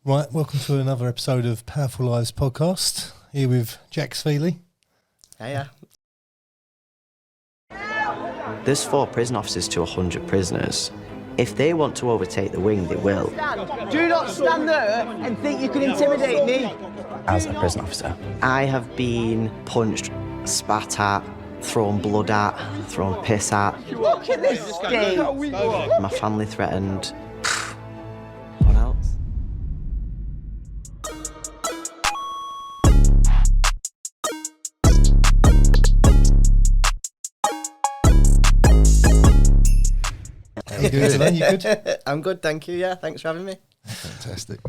Right, welcome to another episode of Powerful Lives podcast. Here with Jaxon Feeley. Hiya. There's 4 prison officers to 100 prisoners. If they want to overtake the wing, they will. Do not stand there and think you can intimidate me. As a prison officer, I have been punched, spat at, thrown blood at, thrown piss at. Look at this state. My family threatened. What else? How you doing today? You good? I'm good, thank you. Yeah, thanks for having me. Fantastic.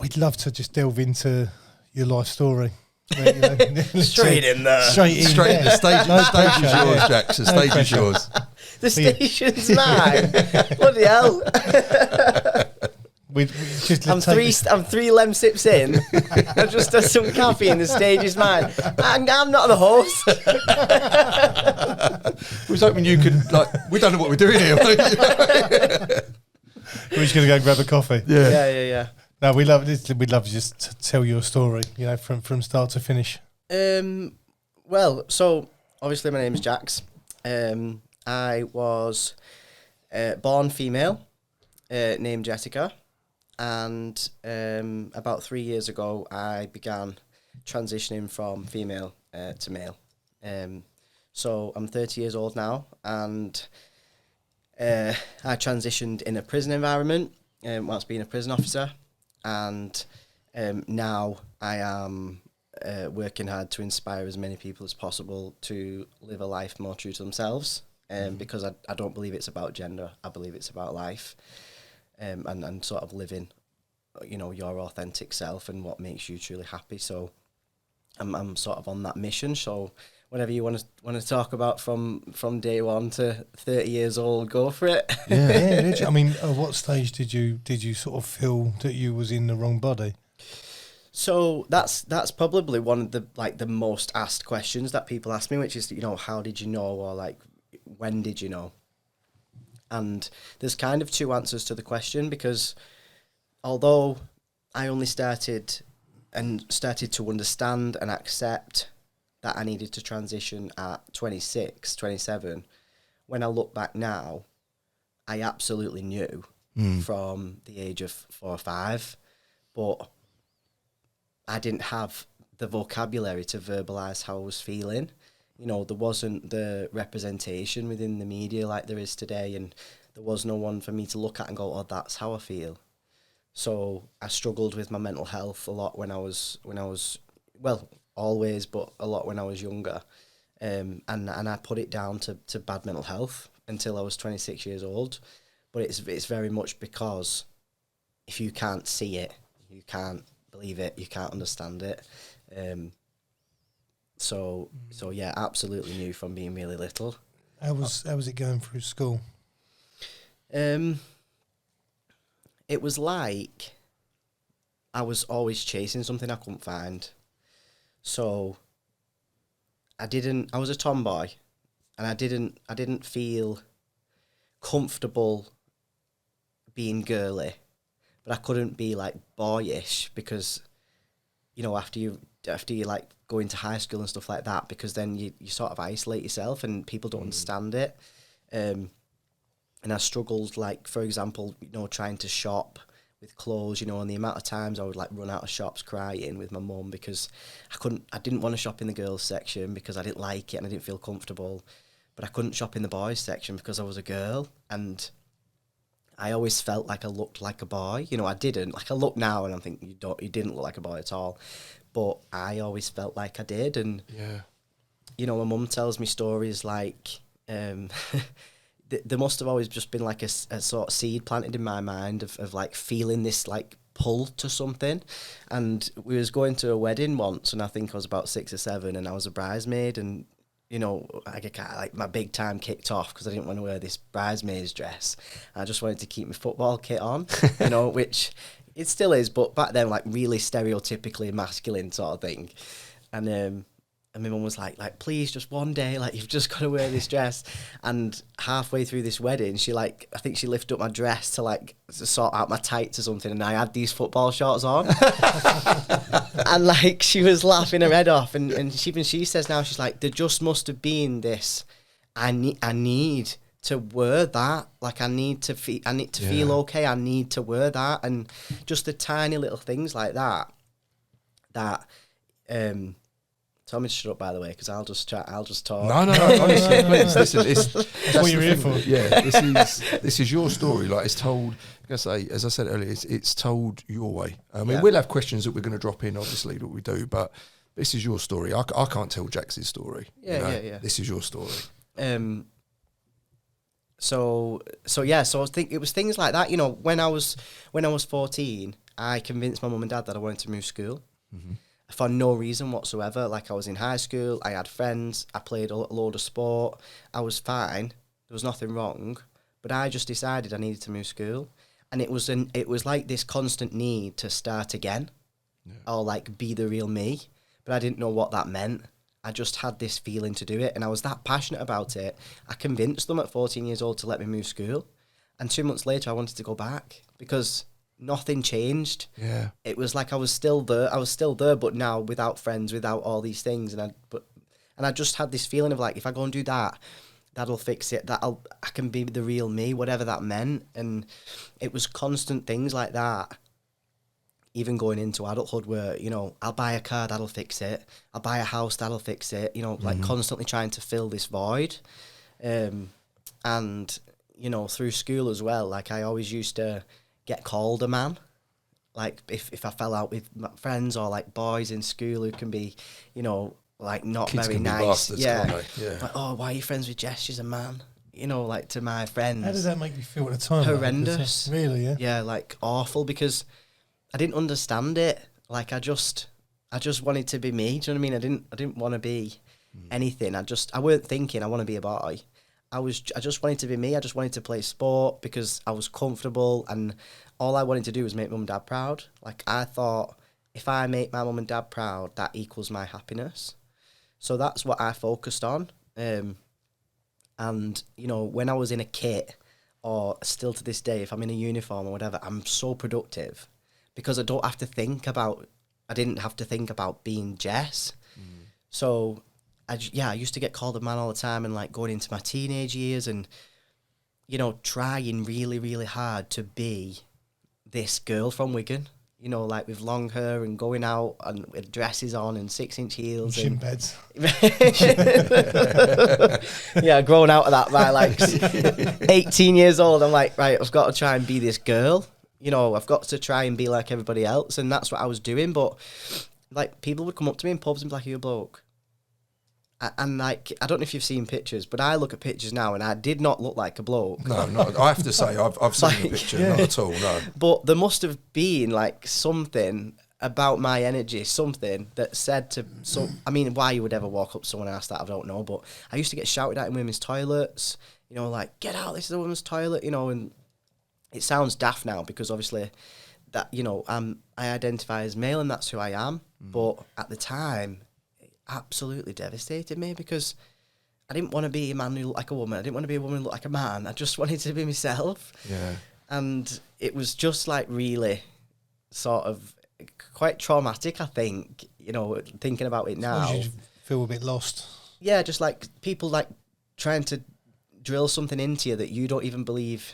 We'd love to just delve into your life story. Straight in there. Straight in. Straight in. The stage, No the stage is pressure, yours, yeah. Jax. The No stage is pressure. yours. The station's mine. Bloody hell. We just I'm three lem sips in. I've just had some caffeine. The stage is mine. I'm not the host. We was hoping you could, we don't know what we're doing here. We're just going to go and grab a coffee. Yeah. No, we love this. We'd love to just tell your story, from start to finish. Well, so obviously my name is Jax. I was born female, named Jessica, and about 3 years ago I began transitioning from female to male. So I'm 30 years old now, and I transitioned in a prison environment whilst being a prison officer, and now I am working hard to inspire as many people as possible to live a life more true to themselves, because I don't believe it's about gender. I believe it's about life, and sort of living, your authentic self and what makes you truly happy. So I'm sort of on that mission. So whatever you want to talk about from day one to 30 years old, go for it. Yeah. I mean, at what stage did you sort of feel that you was in the wrong body? So that's probably one of the most asked questions that people ask me, which is, how did you know, or when did you know? And there's kind of 2 answers to the question, because although I only started to understand and accept that I needed to transition at 26, 27, when I look back now, I absolutely knew from the age of 4 or 5, but I didn't have the vocabulary to verbalise how I was feeling. There wasn't the representation within the media like there is today, and there was no one for me to look at and go, oh, that's how I feel. So I struggled with my mental health a lot when I was well, always, but a lot when I was younger. And I put it down to bad mental health until I was 26 years old. But it's very much because if you can't see it, you can't believe it, you can't understand it. So yeah, absolutely knew from being really little. How was it going through school? It was like I was always chasing something I couldn't find. So I was a tomboy, and I didn't feel comfortable being girly, but I couldn't be boyish, because after you go into high school and stuff like that, because then you sort of isolate yourself and people don't understand it. And I struggled, for example, trying to shop with clothes, and the amount of times I would run out of shops crying with my mum because I didn't want to shop in the girls section because I didn't like it and I didn't feel comfortable, but I couldn't shop in the boys section because I was a girl, and I always felt like I looked like a boy. I didn't. I look now and I think you didn't look like a boy at all, but I always felt like I did. And my mum tells me stories there must have always just been a sort of seed planted in my mind of feeling this pull to something. And we was going to a wedding once, and I think I was about 6 or 7, and I was a bridesmaid, and my big time kicked off because I didn't want to wear this bridesmaid's dress. I just wanted to keep my football kit on, which it still is, but back then really stereotypically masculine sort of thing. And And my mum was like, please, just one day, like, you've just got to wear this dress. And halfway through this wedding, I think she lifted up my dress to, like, to sort out my tights or something, and I had these football shorts on. And, like, she was laughing her head off. And even she says now, she's like, there just must have been this, I need to wear that. Like, I need to feel okay. I need to wear that. And just the tiny little things like that, tell me to shut up, by the way, because I'll just talk. No, honestly, please listen. That's what you're here for. Yeah, this is your story. Like, it's told. As I said earlier, it's told your way. I mean, we'll have questions that we're going to drop in, obviously, that we do, but this is your story. I can't tell Jax's story. Yeah. This is your story. So I think it was things like that. You know, when I was 14, I convinced my mum and dad that I wanted to move school. Mm-hmm. For no reason whatsoever. Like, I was in high school, I had friends, I played a load of sport, I was fine, there was nothing wrong, but I just decided I needed to move school, and it was like this constant need to start again, or like be the real me, but I didn't know what that meant. I just had this feeling to do it, and I was that passionate about it. I convinced them at 14 years old to let me move school, and 2 months later I wanted to go back because nothing changed. Yeah. It was like I was still there, but now without friends, without all these things, and I just had this feeling of like, if I go and do that, that'll fix it. I can be the real me, whatever that meant. And it was constant things like that. Even going into adulthood, where, you know, I'll buy a car, that'll fix it. I'll buy a house, that'll fix it. You know, like constantly trying to fill this void. And you know, through school as well, like, I always used to get called a man. Like, if I fell out with my friends, or like boys in school who can be, you know, like, not Kids very can be nice. bastards, Yeah. can't they? Yeah. Like, oh, why are you friends with Jess? She's a man. You know, like, to my friends. How does that make you feel at the time? Horrendous. Really, yeah? Yeah, like, awful, because I didn't understand it. Like, I just wanted to be me. Do you know what I mean? I didn't want to be anything. I weren't thinking I want to be a boy. I just wanted to be me. I just wanted to play sport because I was comfortable, and all I wanted to do was make mum and dad proud. Like, I thought, if I make my mum and dad proud, that equals my happiness. So that's what I focused on. And, you know, when I was in a kit, or still to this day, if I'm in a uniform or whatever, I'm so productive because I didn't have to think about being Jess. So I used to get called a man all the time, and like going into my teenage years, and, you know, trying really, really hard to be this girl from Wigan, you know, like with long hair and going out and with dresses on and 6-inch heels. Shin beds. Yeah, growing out of that by like 18 years old, I'm like, right, I've got to try and be this girl. You know, I've got to try and be like everybody else. And that's what I was doing. But like, people would come up to me in pubs and be like, "Are you a bloke?" And like, I don't know if you've seen pictures, but I look at pictures now, and I did not look like a bloke. No, I have to say, I've seen the picture, not at all, no. But there must have been like something about my energy, something that said to, so, I mean, why you would ever walk up to someone and ask that, I don't know, but I used to get shouted at in women's toilets, you know, like, "Get out, this is a women's toilet," you know, and it sounds daft now because obviously that, you know, I identify as male and that's who I am, but at the time, absolutely devastated me because I didn't want to be a man who looked like a woman. I didn't want to be a woman who looked like a man. I just wanted to be myself. Yeah. And it was just like really sort of quite traumatic, I think, you know, thinking about it now. You feel a bit lost. Yeah, just like people like trying to drill something into you that you don't even believe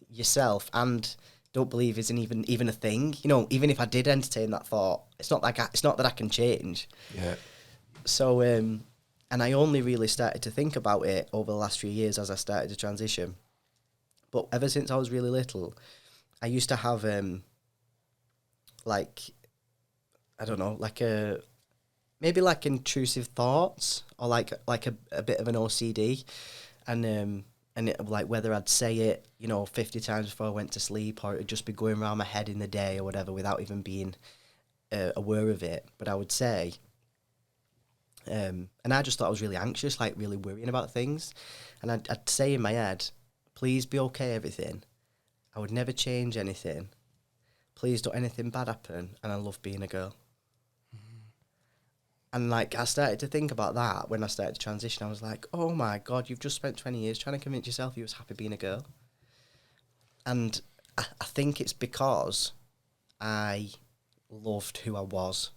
yourself and don't believe isn't even a thing. You know, even if I did entertain that thought, it's not that I can change. Yeah. So, and I only really started to think about it over the last few years as I started to transition. But ever since I was really little, I used to have, like, I don't know, like maybe like intrusive thoughts or like a bit of an OCD. And it, like, whether I'd say it, you know, 50 times before I went to sleep, or it'd just be going around my head in the day or whatever without even being aware of it. But I would say... and I just thought I was really anxious, like really worrying about things. And I'd say in my head, "Please be okay, everything. I would never change anything. Please don't anything bad happen. And I love being a girl." And like I started to think about that when I started to transition. I was like, oh my God, you've just spent 20 years trying to convince yourself you was happy being a girl. And I think it's because I loved who I was.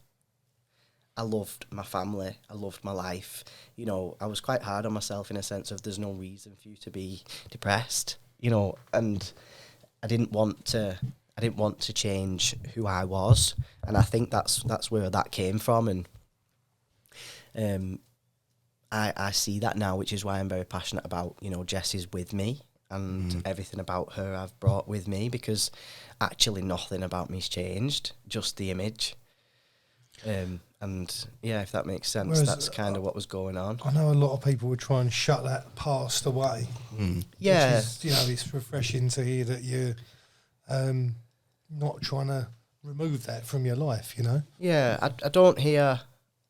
I loved my family. I loved my life. You know, I was quite hard on myself in a sense of there's no reason for you to be depressed, you know, and I didn't want to change who I was. And I think that's where that came from. And I see that now, which is why I'm very passionate about, you know, Jess is with me and everything about her I've brought with me, because actually nothing about me's changed, just the image. And yeah, if that makes sense, Whereas, that's kind of what was going on. I know a lot of people would try and shut that past away. Yeah. Which is, you know, it's refreshing to hear that you're not trying to remove that from your life, you know? Yeah, I don't hear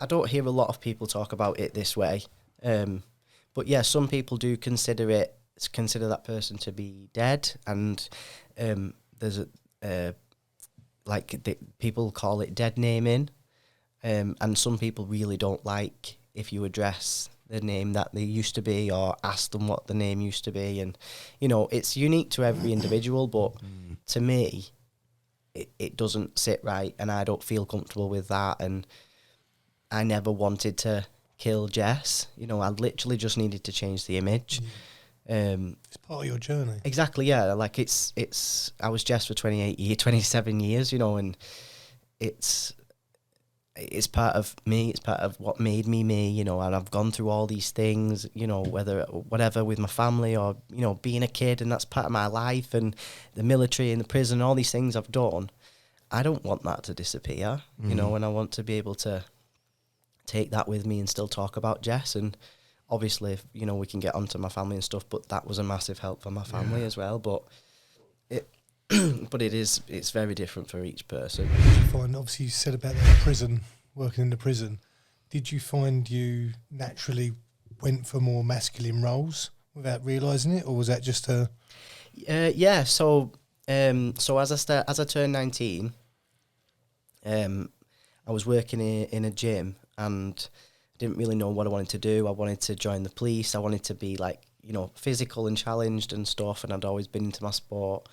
a lot of people talk about it this way. But yeah, some people do consider that person to be dead, and there's people call it dead naming. And some people really don't like if you address the name that they used to be or ask them what the name used to be. And, you know, it's unique to every individual, but to me, it doesn't sit right, and I don't feel comfortable with that. And I never wanted to kill Jess. You know, I literally just needed to change the image. It's part of your journey. Exactly, yeah. Like I was Jess for 27 years, you know, and it's part of me, it's part of what made me, you know, and I've gone through all these things, you know, whatever with my family or, you know, being a kid, and that's part of my life, and the military and the prison, all these things I've done. I don't want that to disappear, you know, and I want to be able to take that with me and still talk about Jess. And obviously, you know, we can get onto my family and stuff, but that was a massive help for my family as well. But it's very different for each person. Fine. Obviously, you said about the prison, working in the prison. Did you find you naturally went for more masculine roles without realising it, or was that just a? Yeah. So as I turned 19, I was working in a gym, and I didn't really know what I wanted to do. I wanted to join the police. I wanted to be like, you know, physical and challenged and stuff. And I'd always been into my sport.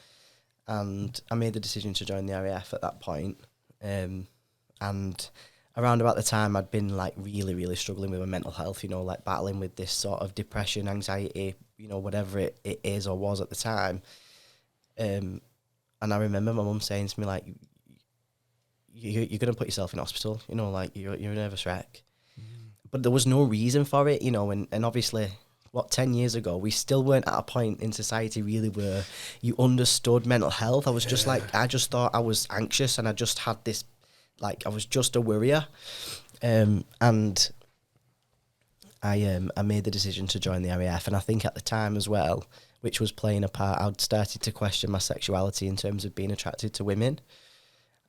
And I made the decision to join the RAF at that point. And around about the time I'd been like really, really struggling with my mental health, you know, like battling with this sort of depression, anxiety, you know, whatever it is or was at the time. And I remember my mum saying to me, like, you're going to put yourself in hospital, you know, like you're a nervous wreck. But there was no reason for it, you know, and obviously, 10 years ago, we still weren't at a point in society really where you understood mental health. I was just like, I just thought I was anxious, and I just had this, like, I was just a worrier. And I made the decision to join the RAF, and I think at the time as well, which was playing a part, I'd started to question my sexuality in terms of being attracted to women.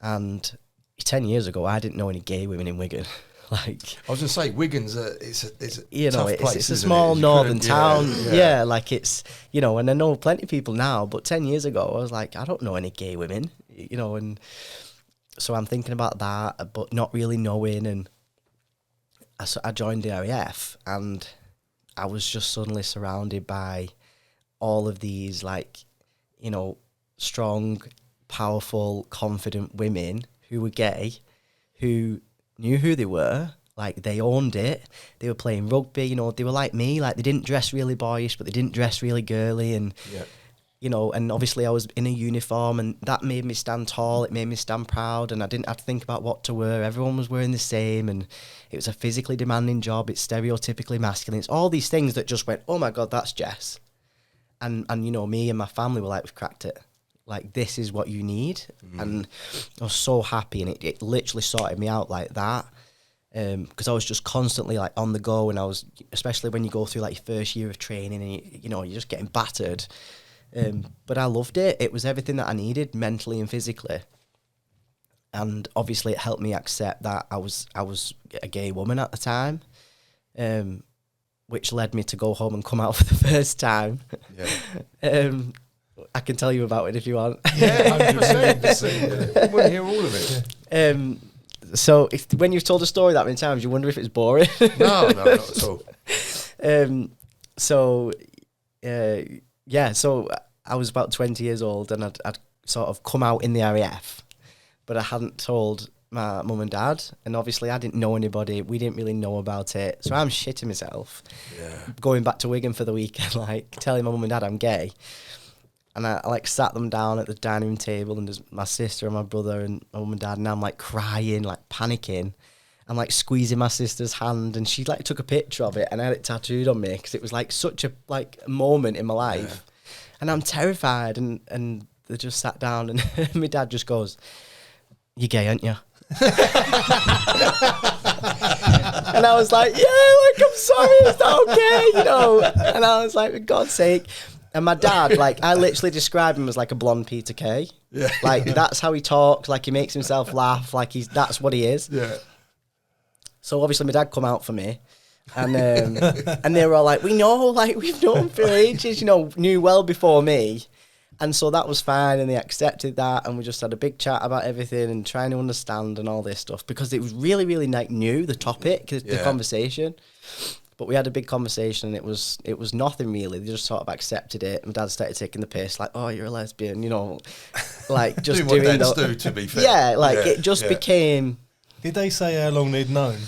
And 10 years ago, I didn't know any gay women in Wigan. Like, I was going to say, Wigan's it's a you know, tough place, it's a small northern town. Yeah, like it's, you know, and I know plenty of people now, but 10 years ago, I was like, I don't know any gay women, you know, and so I'm thinking about that, but not really knowing. And I joined the RAF, and I was just suddenly surrounded by all of these, like, you know, strong, powerful, confident women who were gay, who knew who they were, like they owned it. They were playing rugby, you know, they were like me, like they didn't dress really boyish, but they didn't dress really girly, and you know, and obviously I was in a uniform, and that made me stand tall, it made me stand proud, and I didn't have to think about what to wear. Everyone was wearing the same, and it was a physically demanding job, it's stereotypically masculine, it's all these things that just went, oh my God, that's Jess. And you know, me and my family were like, we've cracked it. Like, this is what you need. And I was so happy, and it literally sorted me out like that. Because I was just constantly like on the go, and I was, especially when you go through like your first year of training, and you know, you're just getting battered. But I loved it. It was everything that I needed, mentally and physically. And obviously it helped me accept that I was a gay woman at the time. Which led me to go home and come out for the first time. I can tell you about it if you want. Yeah, 100%. I want to hear all of it. So when you've told a story that many times, you wonder if it's boring. No, not at all. So I was about 20 years old, and I'd sort of come out in the RAF, but I hadn't told my mum and dad, and obviously I didn't know anybody. We didn't really know about it, so I'm shitting myself. Yeah. Going back to Wigan for the weekend, like telling my mum and dad I'm gay, and I like sat them down at the dining room table, and there's my sister and my brother and my mum and dad, and I'm like crying, like panicking. I'm like squeezing my sister's hand, and she like took a picture of it, and I had it tattooed on me because it was like such a like moment in my life, and I'm terrified. And they just sat down, and my dad just goes, "You're gay, aren't you?" And I was like, "Yeah, like I'm sorry, it's not okay, you know." And I was like, "For God's sake." And my dad, like, I literally describe him as like a blonde Peter Kay. Yeah. Like that's how he talks. Like he makes himself laugh. Like that's what he is. Yeah. So obviously my dad come out for me, and and they were all like, "We know, like we've known for ages, you know, knew well before me." And so that was fine, and they accepted that, and we just had a big chat about everything and trying to understand and all this stuff, because it was really, really like new, the topic, the conversation. But we had a big conversation, and it was nothing really. They just sort of accepted it. My dad started taking the piss, like, "Oh, you're a lesbian," you know, like just doing what dads do, to be fair. Yeah, like it just became. Did they say how long they'd known?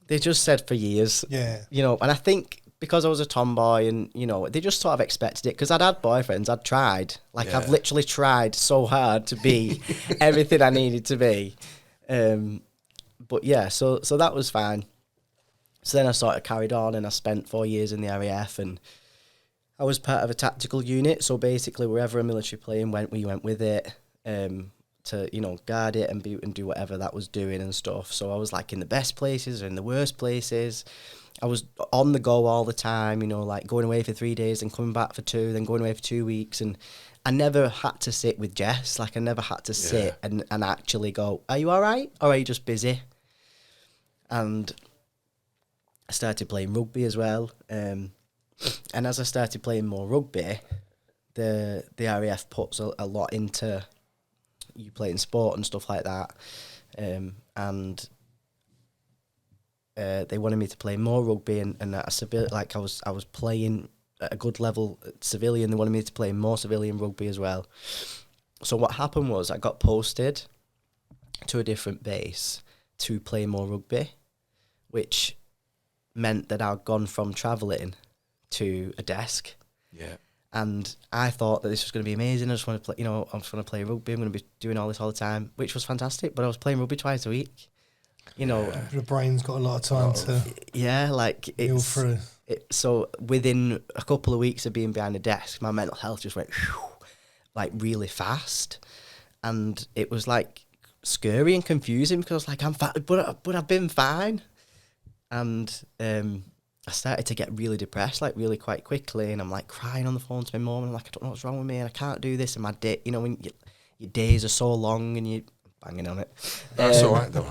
They just said for years. Yeah. You know, and I think because I was a tomboy, and, you know, they just sort of expected it, because I'd had boyfriends, I'd tried. Like, I've literally tried so hard to be everything I needed to be. But yeah, so that was fine. So then I sort of carried on, and I spent 4 years in the RAF, and I was part of a tactical unit. So basically, wherever a military plane went, we went with it. To, you know, guard it and do whatever that was doing and stuff. So I was like in the best places or in the worst places. I was on the go all the time, you know, like going away for 3 days and coming back for 2, then going away for 2 weeks. And I never had to sit with Jess. Like I never had to sit and actually go, "Are you all right? Or are you just busy?" And I started playing rugby as well. And as I started playing more rugby, the RAF puts a lot into you playing sport and stuff like that, and they wanted me to play more rugby, and at a I was playing at a good level at civilian. They wanted me to play more civilian rugby as well. So what happened was I got posted to a different base to play more rugby, which meant that I'd gone from travelling to a desk. Yeah. And I thought that this was going to be amazing. I just want to play, you know, I just want to play rugby. I'm going to be doing all this all the time, which was fantastic. But I was playing rugby twice a week. You know, your brain's got a lot of time to like heal through. So within a couple of weeks of being behind a desk, my mental health just went like really fast, and it was like scary and confusing, because I was like, I'm fine, but I've been fine, and I started to get really depressed, like really quite quickly, and I'm like crying on the phone to my mum, and I'm like, I don't know what's wrong with me, and I can't do this, and my day, you know, when your days are so long, and you're banging on it. That's all right, though.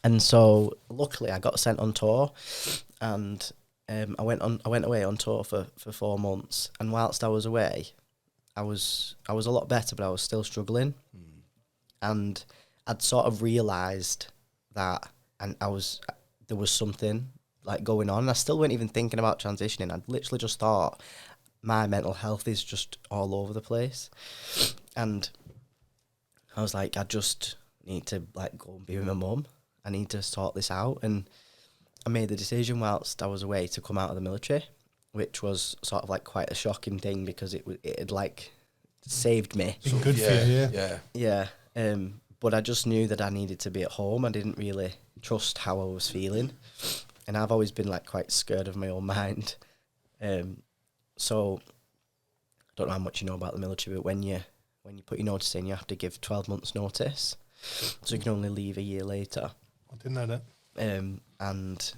And so luckily I got sent on tour, and I went away on tour for 4 months, and whilst I was away, I was a lot better, but I was still struggling, and I'd sort of realised that, and there was something like going on. I still weren't even thinking about transitioning. I'd literally just thought my mental health is just all over the place, and I was like, I just need to like go and be with my mum. I need to sort this out. And I made the decision whilst I was away to come out of the military, which was sort of like quite a shocking thing, because it had like saved me. Been good for you, yeah. But I just knew that I needed to be at home. I didn't really trust how I was feeling, and I've always been like quite scared of my own mind. So I don't know how much you know about the military, but when you put your notice in, you have to give 12 months notice, so you can only leave a year later. I didn't know that. And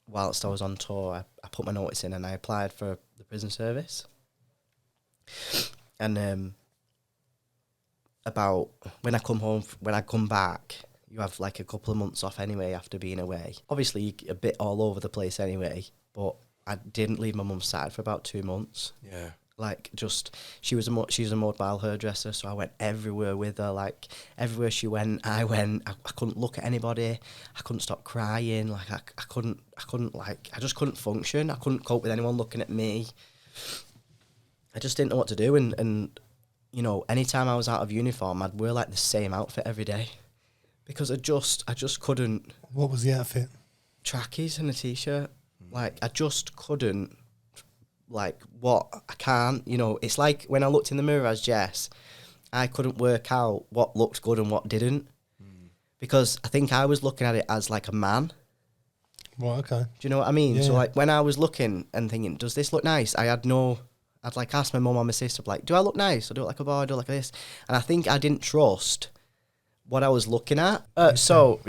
whilst I was on tour, I put my notice in, and I applied for the prison service. And about when I come back, you have like a couple of months off anyway after being away. Obviously, you're a bit all over the place anyway, but I didn't leave my mum's side for about 2 months. Yeah. Like, just, she's a mobile hairdresser, so I went everywhere with her. Like, everywhere she went, I went. I couldn't look at anybody. I couldn't stop crying. Like, I couldn't, like, I just couldn't function. I couldn't cope with anyone looking at me. I just didn't know what to do. And you know, anytime I was out of uniform, I'd wear, like, the same outfit every day. Because I just couldn't. What was the outfit? Trackies and a t-shirt. Like, I just couldn't. Like, what I can't, you know, it's like when I looked in the mirror as Jess, I couldn't work out what looked good and what didn't, because I think I was looking at it as like a man. Right, okay. Do you know what I mean? Yeah. So, like, when I was looking and thinking, does this look nice? I'd like ask my mum or my sister, like, do I look nice? Or do I look like a boy? Do I look like this? And I think I didn't trust what I was looking at. So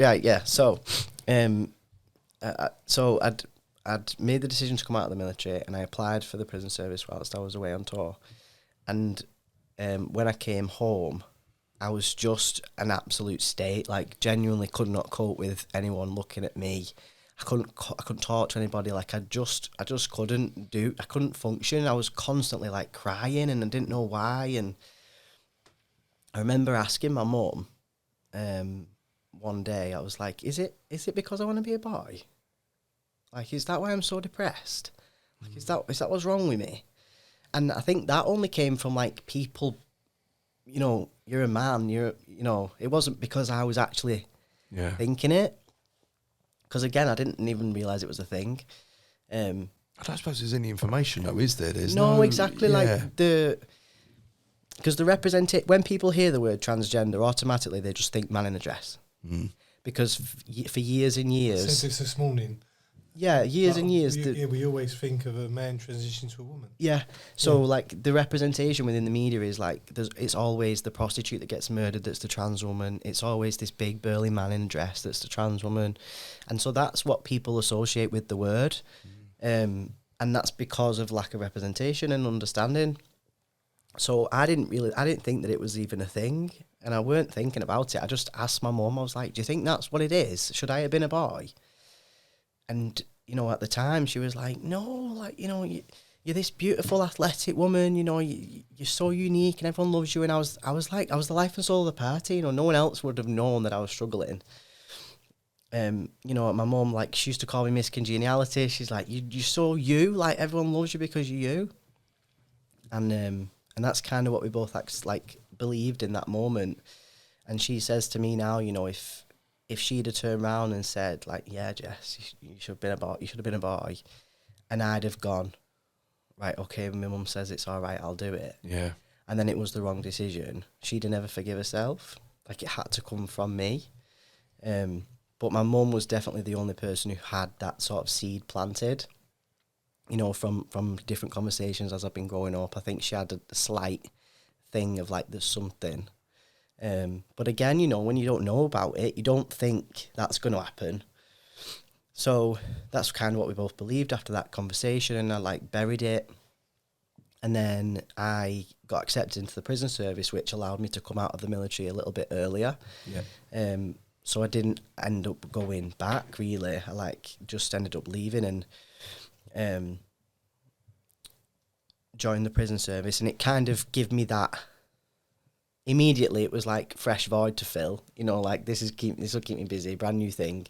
I'd made the decision to come out of the military, and I applied for the prison service whilst I was away on tour. And when I came home, I was just an absolute state. Like, genuinely could not cope with anyone looking at me. I couldn't talk to anybody. Like, I just couldn't function. I was constantly, like, crying, and I didn't know why. And I remember asking my mum one day, I was like, is it because I want to be a boy? Like, is that why I'm so depressed? Like, is that what's wrong with me? And I think that only came from, like, people, you know, you're a man, you know, it wasn't because I was actually thinking it. Because, again, I didn't even realise it was a thing. I don't suppose there's any information, though, is there? There's no, exactly. Yeah. Like, because when people hear the word transgender, automatically they just think man in a dress. Because for years and years... I said this morning. Yeah, years and years. We always think of a man transitioning to a woman. Yeah, so like the representation within the media is like it's always the prostitute that gets murdered that's the trans woman. It's always this big burly man in a dress that's the trans woman, and so that's what people associate with the word, and that's because of lack of representation and understanding. So I didn't think that it was even a thing, and I weren't thinking about it. I just asked my mum. I was like, "Do you think that's what it is? Should I have been a boy?" And, you know, at the time, she was like, no, like, you know, you're this beautiful, athletic woman, you know, you're so unique and everyone loves you. And I was the life and soul of the party. You know, no one else would have known that I was struggling. You know, my mum, like, she used to call me Miss Congeniality. She's like, you're so you, like, everyone loves you because you're you. And that's kind of what we both, like, believed in that moment. And she says to me now, you know, if she'd have turned around and said, like, yeah, Jess, you should have been a boy, and I'd have gone, right, okay, my mum says it's all right, I'll do it. Yeah. And then it was the wrong decision, she'd have never forgive herself. Like, it had to come from me. But my mum was definitely the only person who had that sort of seed planted, you know, from different conversations as I've been growing up. I think she had a slight thing of, like, there's something. But again, you know, when you don't know about it, you don't think that's going to happen. So that's kind of what we both believed after that conversation, and I, like, buried it. And then I got accepted into the prison service, which allowed me to come out of the military a little bit earlier. Yeah. So I didn't end up going back, really. I, like, just ended up leaving and joined the prison service, and it kind of gave me that. Immediately, it was like fresh void to fill. You know, like, this will keep me busy, brand new thing.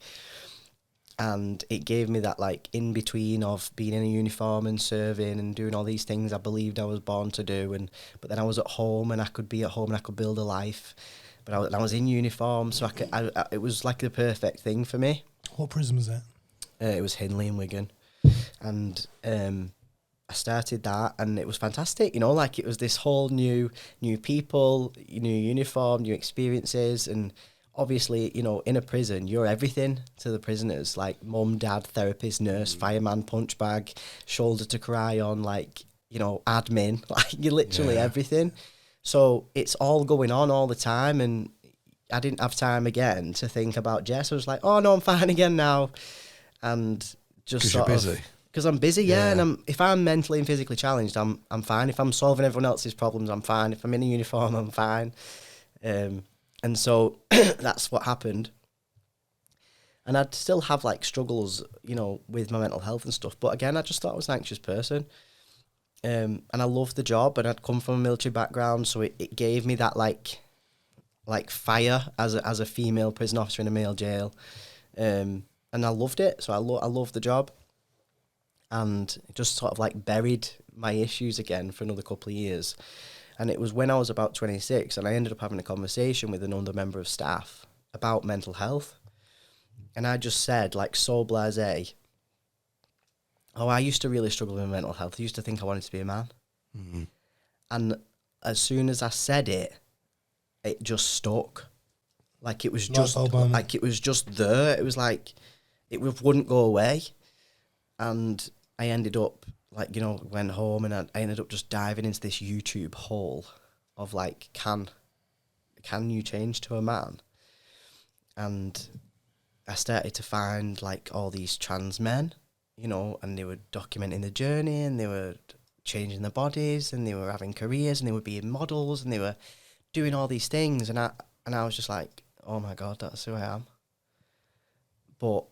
And it gave me that, like, in between of being in a uniform and serving and doing all these things I believed I was born to do. But then I was at home, and I could be at home and I could build a life. But I was in uniform, so it was like the perfect thing for me. What prison was that? It was Hindley in Wigan, and I started that, and it was fantastic. You know, like, it was this whole new people, new uniform, new experiences, and obviously, you know, in a prison, you're everything to the prisoners, like mum, dad, therapist, nurse, fireman, punch bag, shoulder to cry on, like, you know, admin, like, you're literally everything. So it's all going on all the time, and I didn't have time again to think about Jess. I was like, oh no, I'm fine again now, and just sort of. 'Cause you're busy. Because I'm busy, and if I'm mentally and physically challenged, I'm fine. If I'm solving everyone else's problems, I'm fine. If I'm in a uniform, I'm fine. And so that's what happened. And I'd still have, like, struggles, you know, with my mental health and stuff. But again, I just thought I was an anxious person. And I loved the job, and I'd come from a military background, so it gave me that like fire as a female prison officer in a male jail, and I loved it. So I loved the job, and it just sort of like buried my issues again for another couple of years. And it was when I was about 26, and I ended up having a conversation with another member of staff about mental health, and I just said, like, so blasé, oh, I used to really struggle with mental health. I used to think I wanted to be a man. Mm-hmm. And as soon as I said it, it just stuck. Like, it was just, like, it was just there. It was like, it wouldn't go away. And I ended up, like, you know, went home, and I ended up just diving into this YouTube hole of, like, can you change to a man? And I started to find, like, all these trans men, you know, and they were documenting the journey, and they were changing their bodies, and they were having careers, and they were being models, and they were doing all these things, and I was just like, oh my God, that's who I am. But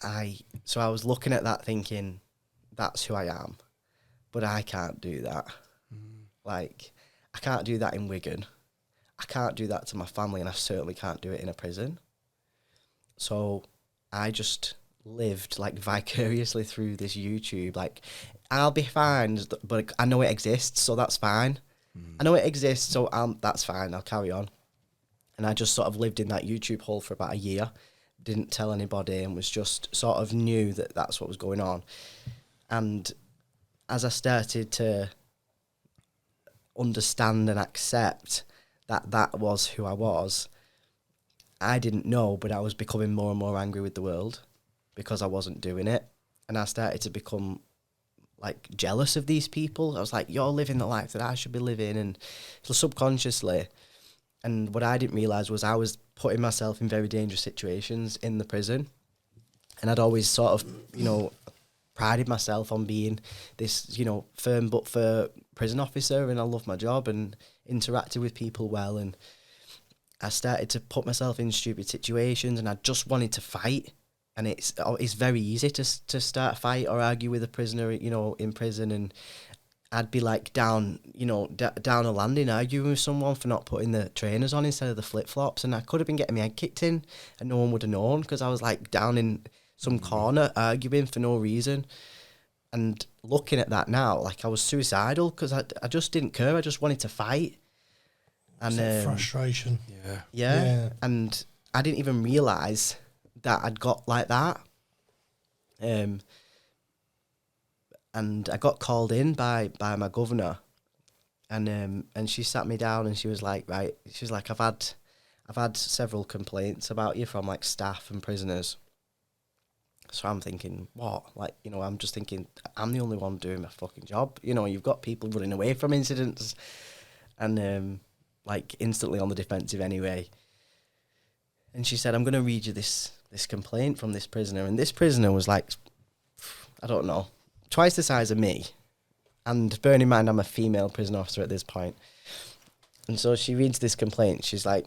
I was looking at that thinking, that's who I am, but I can't do that. Like, I can't do that in Wigan. I can't do that to my family, and I certainly can't do it in a prison. So I just lived, like, vicariously through this YouTube. Like, I'll be fine, but I know it exists, so that's fine. I know it exists, so that's fine, I'll carry on. And I just sort of lived in that YouTube hole for about a year, didn't tell anybody, and was just sort of knew that that's what was going on. And as I started to understand and accept that that was who I was, I didn't know, but I was becoming more and more angry with the world because I wasn't doing it. And I started to become, like, jealous of these people. I was like, you're living the life that I should be living. And so subconsciously, and what I didn't realise was I was putting myself in very dangerous situations in the prison. And I'd always sort of, you know, prided myself on being this, you know, firm but fair prison officer, and I loved my job and interacted with people well. And I started to put myself in stupid situations, and I just wanted to fight. And it's very easy to start a fight or argue with a prisoner, you know, in prison. And I'd be like down a landing arguing with someone for not putting the trainers on instead of the flip-flops. And I could have been getting my head kicked in and no one would have known, because I was like down in some corner arguing for no reason. And looking at that now, like, I was suicidal because I just didn't care. I just wanted to fight. And frustration. Yeah. And I didn't even realise that I'd got like that. And I got called in by my governor, and she sat me down, and she was like, right, she's like, I've had several complaints about you from, like, staff and prisoners. So I'm thinking, what? Like, you know, I'm just thinking, I'm the only one doing my fucking job. You know, you've got people running away from incidents, and like, instantly on the defensive anyway. And she said, I'm going to read you this complaint from this prisoner. And this prisoner was like, I don't know, twice the size of me. And bearing in mind, I'm a female prison officer at this point. And so she reads this complaint. She's like,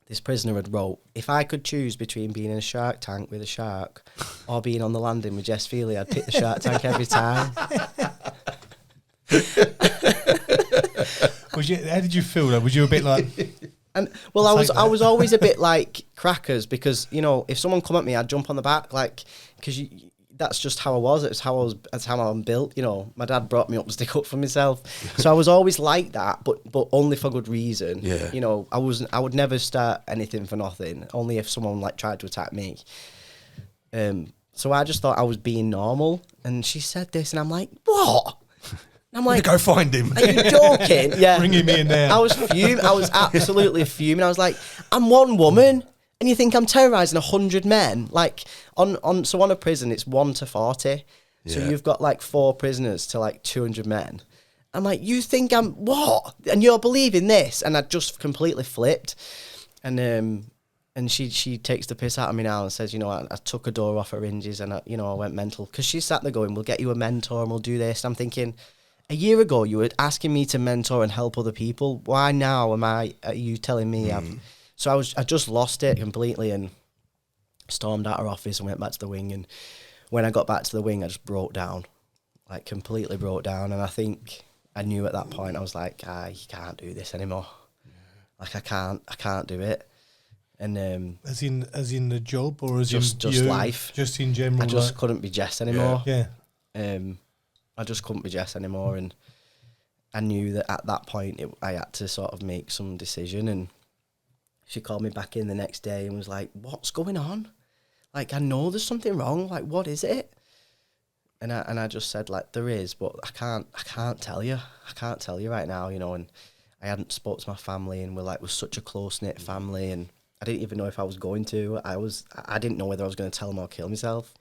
this prisoner had wrote, if I could choose between being in a shark tank with a shark or being on the landing with Jaxon Feeley, I'd pick the shark tank every time. How did you feel though? Was you a bit like... And well, I was always a bit like crackers, because, you know, if someone come at me, I'd jump on the back, like, because that's just how I was. That's how I'm built. You know, my dad brought me up to stick up for myself, so I was always like that, but only for good reason. Yeah. You know, I would never start anything for nothing. Only if someone, like, tried to attack me. So I just thought I was being normal, and she said this, and I'm like, what? I'm like, go find him. Are you joking? Yeah. Bring him in there. I was fuming. I was absolutely fuming. I was like, I'm one woman, and you think I'm terrorising 100 men? Like, on a prison, it's 1 to 40. So Yeah. you've got, like, 4 prisoners to, like, 200 men. I'm like, you think I'm what? And you're believing this? And I just completely flipped. And she takes the piss out of me now and says, you know, I took a door off her hinges, and I went mental, because she sat there going, we'll get you a mentor and we'll do this. And I'm thinking, a year ago, you were asking me to mentor and help other people. Why now are you telling me So I just lost it completely and stormed out her office and went back to the wing. And when I got back to the wing, I just broke down. like completely broke down, and I think I knew at that point I was like, you can't do this anymore. Like I can't do it. And as in the job, or as just in you, life, just in general. I just couldn't be Jess anymore. Yeah. I just couldn't be Jess anymore, and I knew that at that point I had to sort of make some decision. And she called me back in the next day and was like, "What's going on? Like, I know there's something wrong. Like, what is it?" And I just said, like, there is, but I can't tell you. I can't tell you right now, you know. And I hadn't spoke to my family, and we're such a close knit family, and I didn't even know if I was going to. I didn't know whether I was going to tell them or kill myself.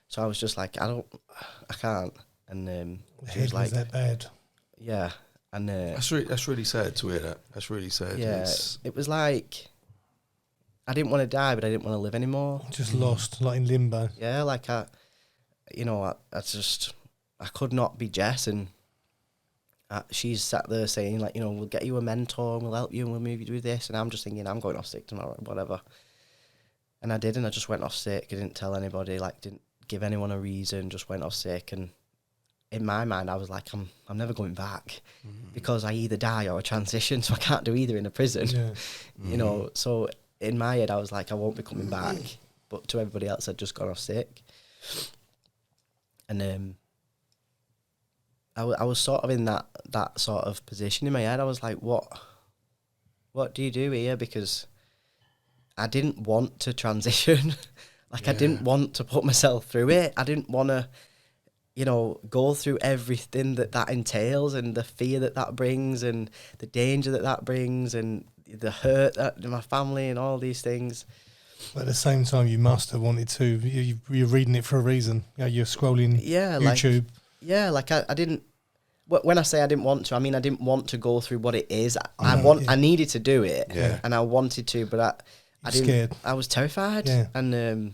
So I was just like, I can't. And The she head was like, was that bad. yeah. And That's really sad to hear that. That's really sad. yeah, it was like I didn't want to die, but I didn't want to live anymore. Just lost, like in limbo. Yeah, like I could not be Jess, and she's sat there saying, like, you know, we'll get you a mentor and we'll help you and we'll move you to this, and I'm just thinking I'm going off sick tomorrow, whatever. And I did, and I just went off sick. I didn't tell anybody, like, didn't give anyone a reason, just went off sick. And in my mind, I was like, I'm never going back, because I either die or I transition, so I can't do either in a prison. Yeah. You know, so in my head, I was like, I won't be coming back. But to everybody else, I'd just gone off sick. And I was sort of in that sort of position in my head. I was like, what do you do here? Because I didn't want to transition. I didn't want to put myself through it. I didn't want to, you know, go through everything that entails, and the fear that brings, and the danger that brings, and the hurt that my family and all these things. But at the same time, you must have wanted to. You're reading it for a reason. You know, you're scrolling YouTube. I didn't. When I say I didn't want to, I mean I didn't want to go through what it is. I needed to do it, and I wanted to, but I didn't. Scared. I was terrified, and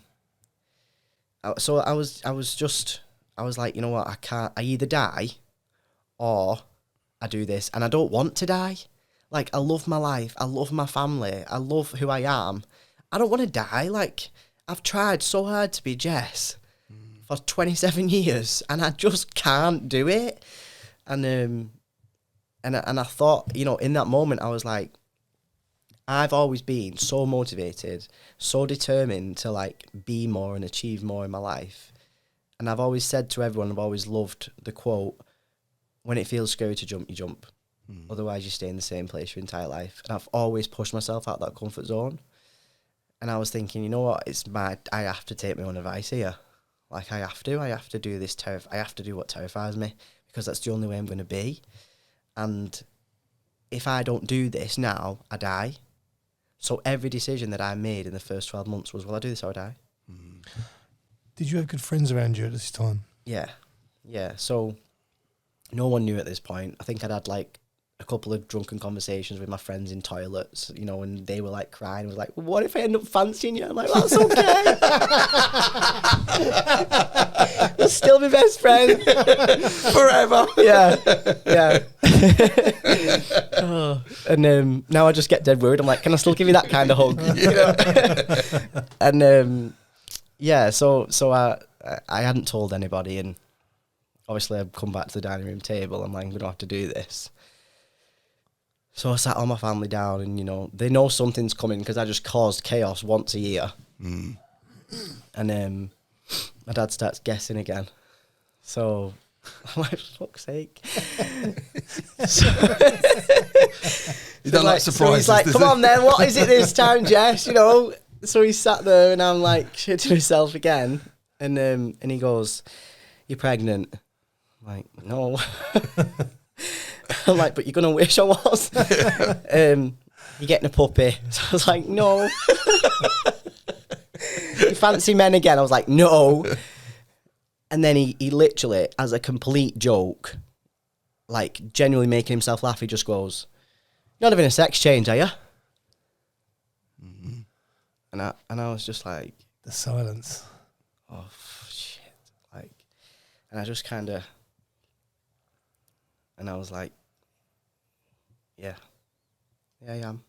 so I was like, you know what, I can't. I either die, or I do this, and I don't want to die. Like, I love my life, I love my family, I love who I am. I don't want to die. Like, I've tried so hard to be Jess for 27 years, and I just can't do it. And I thought, you know, in that moment, I was like, I've always been so motivated, so determined to, like, be more and achieve more in my life. And I've always said to everyone, I've always loved the quote, when it feels scary to jump, you jump. Otherwise, you stay in the same place your entire life. And I've always pushed myself out that comfort zone. And I was thinking, you know what, I have to take my own advice here. Like, I have to do this, I have to do what terrifies me, because that's the only way I'm going to be. And if I don't do this now, I die. So every decision that I made in the first 12 months was, well, I do this or I die. Did you have good friends around you at this time? Yeah. So no one knew at this point. I think I'd had, like, a couple of drunken conversations with my friends in toilets, you know, and they were, like, crying. I was like, well, what if I end up fancying you? I'm like, that's okay. We'll still be best friends. Forever. Yeah. And now I just get dead worried. I'm like, can I still give you that kind of hug? And so I hadn't told anybody, and obviously I've come back to the dining room table. I'm like, I'm going to have to do this. So I sat all my family down, and, you know, they know something's coming because I just caused chaos once a year. And my dad starts guessing again. So I'm like, for fuck's sake. You don't like surprises. So he's like, come on then, what is it this time, Jess? You know? So he sat there, and I'm like, shit to myself again. And he goes, you're pregnant. I'm like, no. I'm like, but you're going to wish I was. You're getting a puppy. So I was like, no. You fancy men again? I was like, no. And then he literally, as a complete joke, like genuinely making himself laugh, he just goes, you're not having a sex change, are you? And I was just like... The silence. Oh, shit. Like, and I just kind of... And I was like, yeah, I am.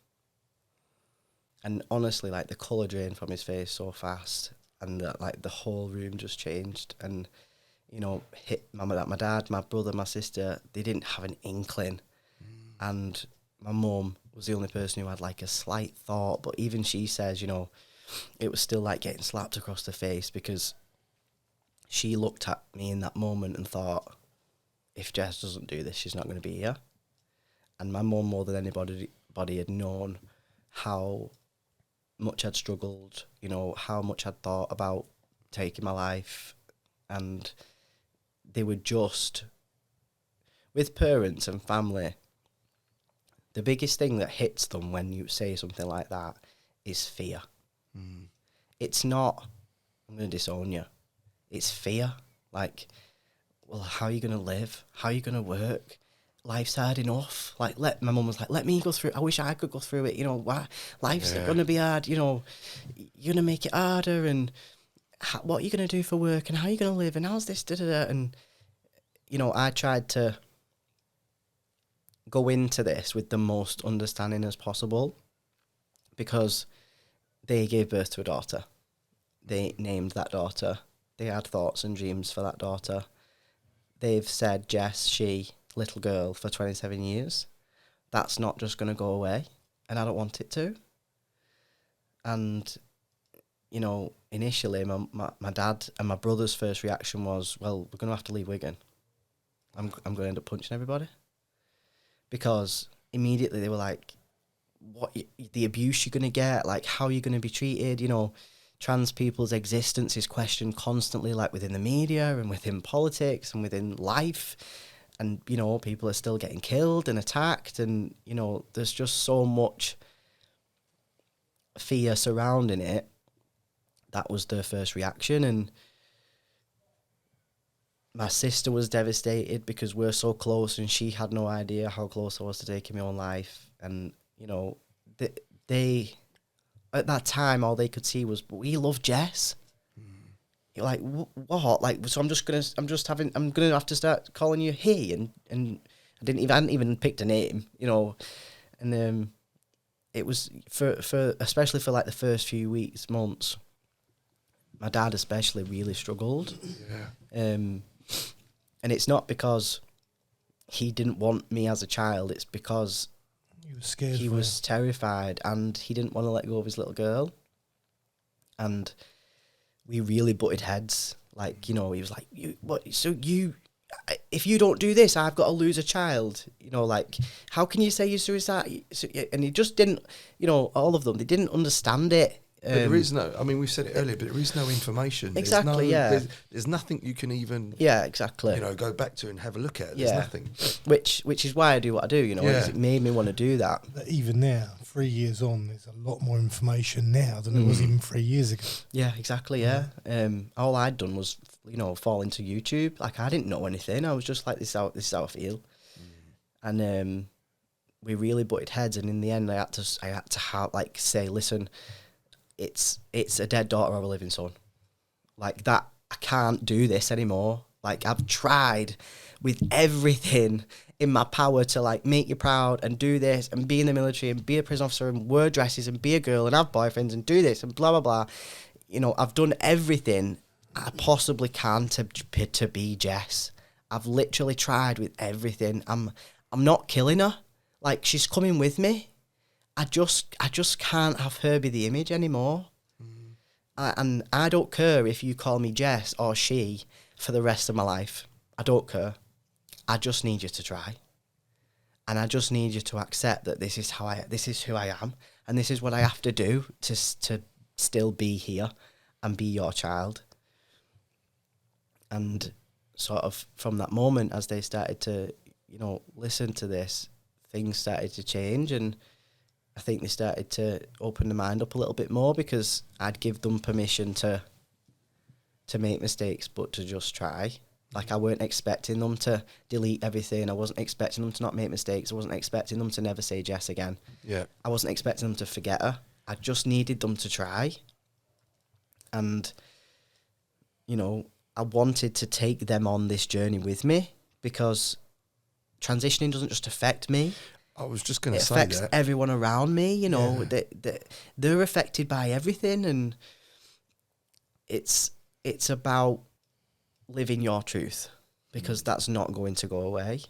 And honestly, like, the colour drained from his face so fast, and like the whole room just changed. And you know, hit my dad, my brother, my sister. They didn't have an inkling, and my mum was the only person who had like a slight thought. But even she says, you know, it was still like getting slapped across the face, because she looked at me in that moment and thought, if Jess doesn't do this, she's not going to be here. And my mum, more than anybody had known how much I'd struggled, you know, how much I'd thought about taking my life. And they were just, with parents and family, the biggest thing that hits them when you say something like that is fear. It's not, I'm going to disown you. It's fear. Like, well, how are you going to live? How are you going to work? Life's hard enough. Like, my mum was like, let me go through it. I wish I could go through it. You know, why? Life's going to be hard. You know, you're going to make it harder. And what are you going to do for work? And how are you going to live? And how's this? And, you know, I tried to go into this with the most understanding as possible, because they gave birth to a daughter. They named that daughter. They had thoughts and dreams for that daughter. They've said Jess, she, little girl, for 27 years. That's not just going to go away, and I don't want it to. And, you know, initially my dad and my brother's first reaction was, well, we're going to have to leave Wigan. I'm going to end up punching everybody. Because immediately they were like, what, the abuse you're going to get, like, how are you going to be treated, you know. Trans people's existence is questioned constantly, like within the media and within politics and within life. And, you know, people are still getting killed and attacked. And, you know, there's just so much fear surrounding it. That was their first reaction. And my sister was devastated because we're so close, and she had no idea how close I was to taking my own life. And, you know, they at that time, all they could see was, we love Jess. You're like, what? Like, so I'm gonna have to start calling you he, and I hadn't even picked a name, you know. And it was for especially for like the first few weeks, months, my dad especially really struggled. And it's not because he didn't want me as a child, it's because he was scared. He was terrified, and he didn't want to let go of his little girl. And we really butted heads. Like, you know, he was like, if you don't do this, I've got to lose a child. You know, like, how can you say you're suicide? And he just didn't, you know, all of them, they didn't understand it. But there is no, I mean, we said it earlier, but there is no information. Exactly, There's nothing you can even, exactly, you know, go back to and have a look at. There's nothing. Which is why I do what I do, you know, because it made me want to do that. But even now, 3 years on, there's a lot more information now than there was even 3 years ago. Yeah, exactly, yeah. All I'd done was, you know, fall into YouTube. Like, I didn't know anything. I was just like, this is how I feel. And we really butted heads, and in the end, I had to say, listen, it's a dead daughter of a living son. Like, that, I can't do this anymore. Like, I've tried with everything in my power to, like, make you proud and do this and be in the military and be a prison officer and wear dresses and be a girl and have boyfriends and do this and blah, blah, blah. You know, I've done everything I possibly can to be Jess. I've literally tried with everything. I'm not killing her. Like, she's coming with me. I just can't have her be the image anymore. And I don't care if you call me Jess or she for the rest of my life. I don't care. I just need you to try. And I just need you to accept that this is who I am, and this is what I have to do to still be here and be your child. And sort of from that moment, as they started to, you know, listen to this, things started to change, and I think they started to open their mind up a little bit more, because I'd give them permission to make mistakes, but to just try. Like, I weren't expecting them to delete everything. I wasn't expecting them to not make mistakes. I wasn't expecting them to never say Jess again. Yeah. I wasn't expecting them to forget her. I just needed them to try. And, you know, I wanted to take them on this journey with me, because transitioning doesn't just affect me. I was just going to say that. It affects everyone around me, you know. Yeah. They're affected by everything, and it's about living your truth, because that's not going to go away.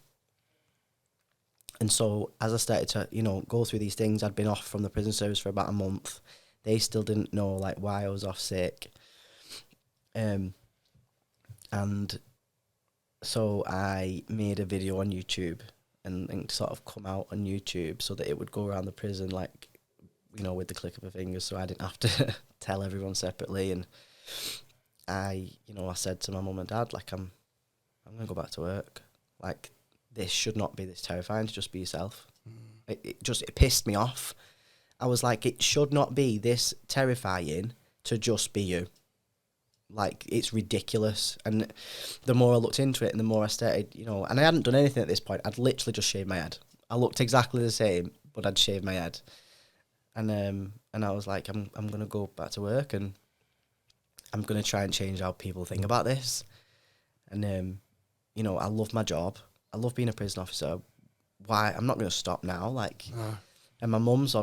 And so as I started to, go through these things, I'd been off from the prison service for about a month. They still didn't know like why I was off sick. And so I made a video on YouTube and sort of come out on YouTube so that it would go around the prison like, with the click of a finger, so I didn't have to tell everyone separately. And I said to my mum and dad, like, I'm going to go back to work. Like, this should not be this terrifying to just be yourself. It pissed me off. I was like, it should not be this terrifying to just be you. Like, it's ridiculous. And the more I looked into it and the more I started, and I hadn't done anything at this point. I'd literally just shaved my head. I looked exactly the same, but I'd shaved my head. And I was like, I'm going to go back to work and I'm going to try and change how people think about this. And, I love my job. I love being a prison officer. Why? I'm not going to stop now. Like, and my mum's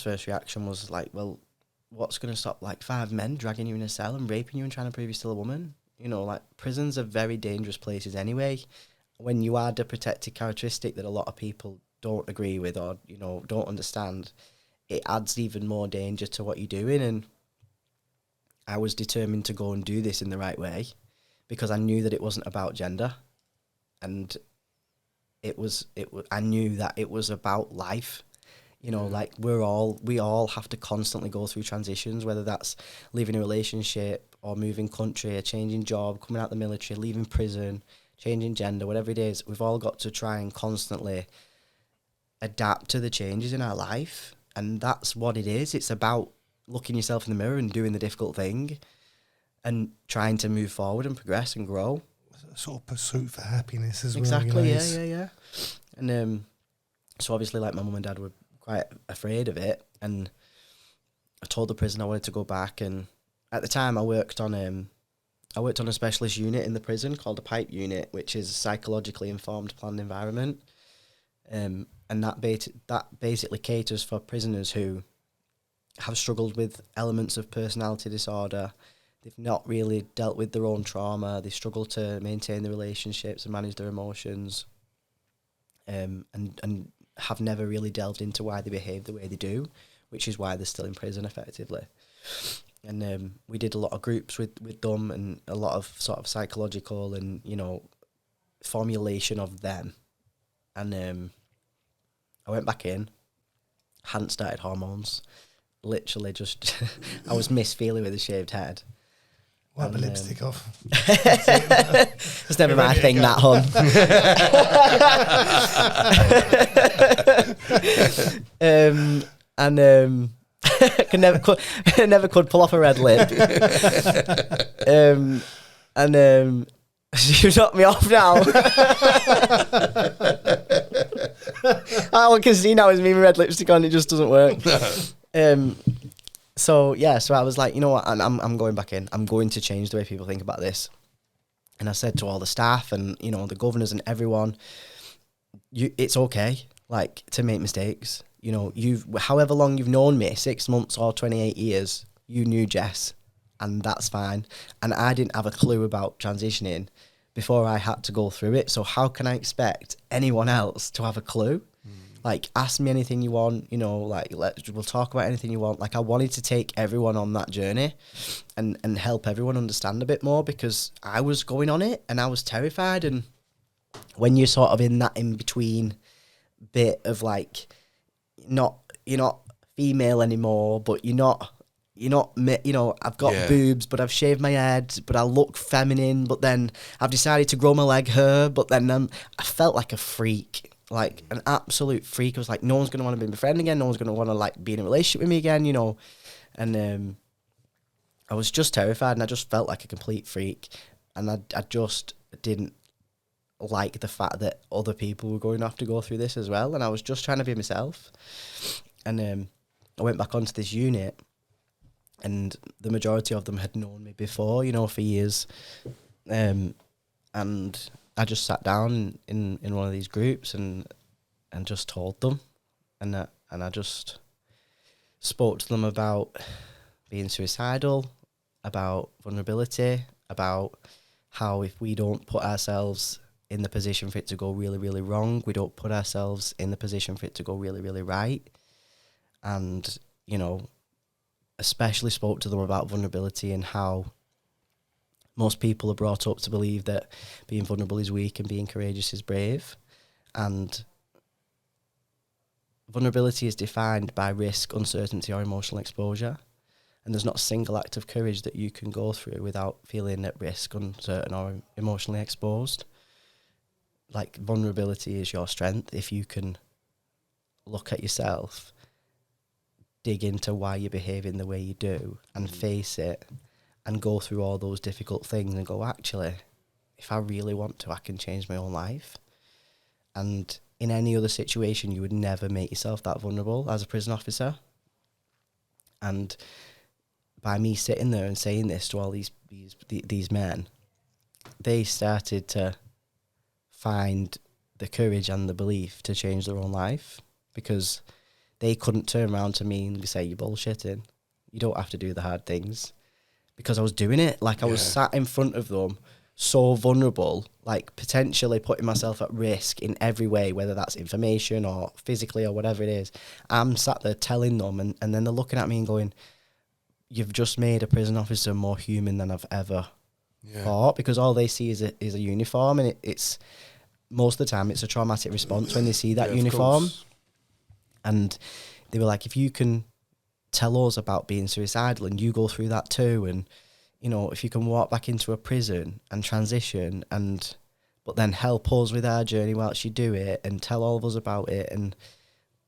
first reaction was like, well, what's going to stop like 5 men dragging you in a cell and raping you and trying to prove you're still a woman? Like, prisons are very dangerous places anyway. When you add a protected characteristic that a lot of people don't agree with or, don't understand, it adds even more danger to what you're doing. And I was determined to go and do this in the right way because I knew that it wasn't about gender. And I knew that it was about life. Like we all have to constantly go through transitions, whether that's leaving a relationship or moving country, a changing job, coming out the military, leaving prison, changing gender, whatever it is. We've all got to try and constantly adapt to the changes in our life. And that's what it is. It's about looking yourself in the mirror and doing the difficult thing and trying to move forward and progress and grow. A sort of pursuit for happiness as exactly, well. Exactly, yeah. And so obviously, like, my mum and dad were quite afraid of it, and I told the prison I wanted to go back. And at the time, I worked on a specialist unit in the prison called a pipe unit, which is a psychologically informed planned environment. And that basically caters for prisoners who have struggled with elements of personality disorder. They've not really dealt with their own trauma. They struggle to maintain their relationships and manage their emotions, and have never really delved into why they behave the way they do, which is why they're still in prison effectively. And we did a lot of groups with them and a lot of sort of psychological and, formulation of them. And I went back in, hadn't started hormones, literally just, I was Miss Feeley with a shaved head. Wipe the lipstick off. It's never my thing, that, hon. Never could pull off a red lip. You knocked me off now. All I can see now is me with red lipstick on. It just doesn't work. So I was like, you know what, I'm going back in. I'm going to change the way people think about this. And I said to all the staff and, the governors and everyone, it's okay, like, to make mistakes. However long you've known me, 6 months or 28 years, you knew Jess, and that's fine. And I didn't have a clue about transitioning before I had to go through it. So how can I expect anyone else to have a clue? Like, ask me anything you want, we'll talk about anything you want. Like, I wanted to take everyone on that journey and help everyone understand a bit more, because I was going on it and I was terrified. And when you're sort of in that in-between bit of, like, you're not female anymore, but you're not, I've got boobs, but I've shaved my head, but I look feminine, but then I've decided to grow my leg hair, but then I felt like a freak. Like an absolute freak. I was like, no one's going to want to be my friend again. No one's going to want to, like, be in a relationship with me again, And I was just terrified, and I just felt like a complete freak. And I just didn't like the fact that other people were going to have to go through this as well. And I was just trying to be myself. And I went back onto this unit, and the majority of them had known me before, for years. And I just sat down in one of these groups and just told them, and I just spoke to them about being suicidal, about vulnerability, about how if we don't put ourselves in the position for it to go really, really wrong, we don't put ourselves in the position for it to go really, really right. And, you know, especially spoke to them about vulnerability and how most people are brought up to believe that being vulnerable is weak and being courageous is brave. And vulnerability is defined by risk, uncertainty, or emotional exposure. And there's not a single act of courage that you can go through without feeling at risk, uncertain, or emotionally exposed. Like, vulnerability is your strength. If you can look at yourself, dig into why you're behaving the way you do, and face it, and go through all those difficult things and go, actually, if I really want to, I can change my own life. And in any other situation, you would never make yourself that vulnerable as a prison officer. And by me sitting there and saying this to all these men, they started to find the courage and the belief to change their own life, because they couldn't turn around to me and say, you're bullshitting. You don't have to do the hard things. Because I was doing it. Like, I was sat in front of them, so vulnerable, like potentially putting myself at risk in every way, whether that's information or physically or whatever it is. I'm sat there telling them, and then they're looking at me and going, you've just made a prison officer more human than I've ever thought, because all they see is a uniform, and it's most of the time it's a traumatic response when they see that uniform. And they were like, if you can tell us about being suicidal and you go through that too, and you know, if you can walk back into a prison and transition, and but then help us with our journey whilst you do it, and tell all of us about it, and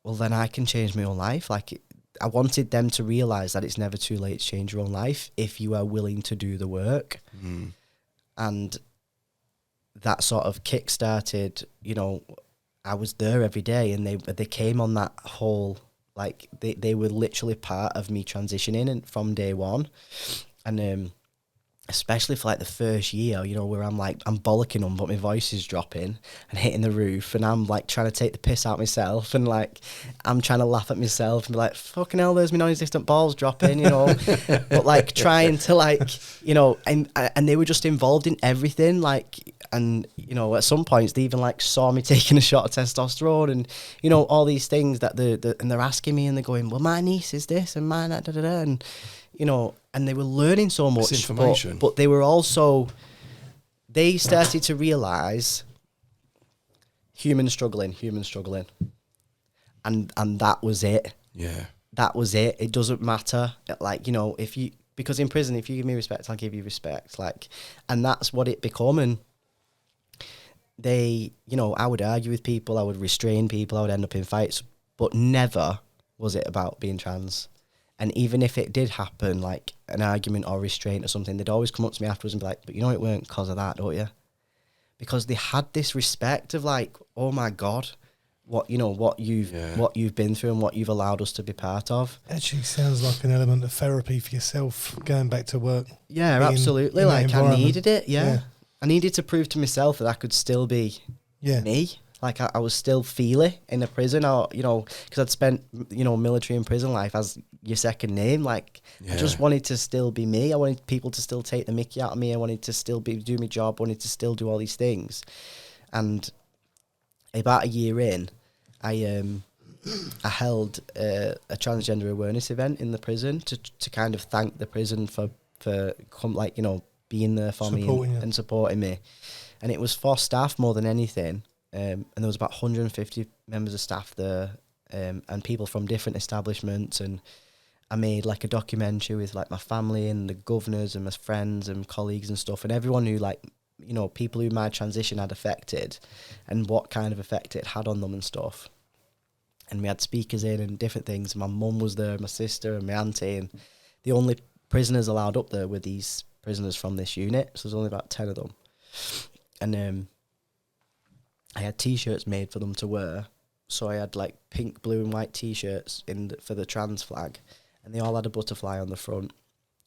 well, then I can change my own life. Like, I wanted them to realise that it's never too late to change your own life if you are willing to do the work. And that sort of kick-started, you know, I was there every day, and they came on that whole, like, they were literally part of me transitioning and from day one. And especially for like the first year, you know, where I'm bollocking them, but my voice is dropping and hitting the roof, and I'm like trying to take the piss out myself, and like I'm trying to laugh at myself and be like, fucking hell, there's my non-existent balls dropping, you know. But like trying to, like, you know, and they were just involved in everything, like, and you know, at some points they even like saw me taking a shot of testosterone, and you know, all these things that they're asking me, and they're going, well, my niece is this and mine that, and you know, and they were learning so much information. But they were also, they started to realise human struggling, and that was it. Yeah, that was it. It doesn't matter, like, you know, because in prison, if you give me respect, I'll give you respect, like, and that's what it become. And they, you know, I would argue with people, I would restrain people, I would end up in fights, but never was it about being trans. And even if it did happen, like an argument or restraint or something, they'd always come up to me afterwards and be like, but you know it weren't because of that, don't you? Because they had this respect of like, oh my God, what you've been through and what you've allowed us to be part of. Actually sounds like an element of therapy for yourself, going back to work. Yeah, absolutely. Like, I needed it, yeah. I needed to prove to myself that I could still be me. Like, I was still Feeley in a prison, or, you know, because I'd spent, you know, military and prison life as your second name. Like, I just wanted to still be me. I wanted people to still take the mickey out of me. I wanted to still do my job. I wanted to still do all these things. And about a year in, I held a transgender awareness event in the prison to kind of thank the prison for like, you know, being there for me and supporting me. And it was for staff more than anything. And there was about 150 members of staff there, and people from different establishments. And I made like a documentary with like my family and the governors and my friends and colleagues and stuff, and everyone who, like, you know, people who my transition had affected and what kind of effect it had on them and stuff. And we had speakers in and different things. My mum was there, my sister and my auntie, and the only prisoners allowed up there were these prisoners from this unit. So there's only about 10 of them. And I had T-shirts made for them to wear. So I had like pink, blue and white T-shirts for the trans flag. And they all had a butterfly on the front.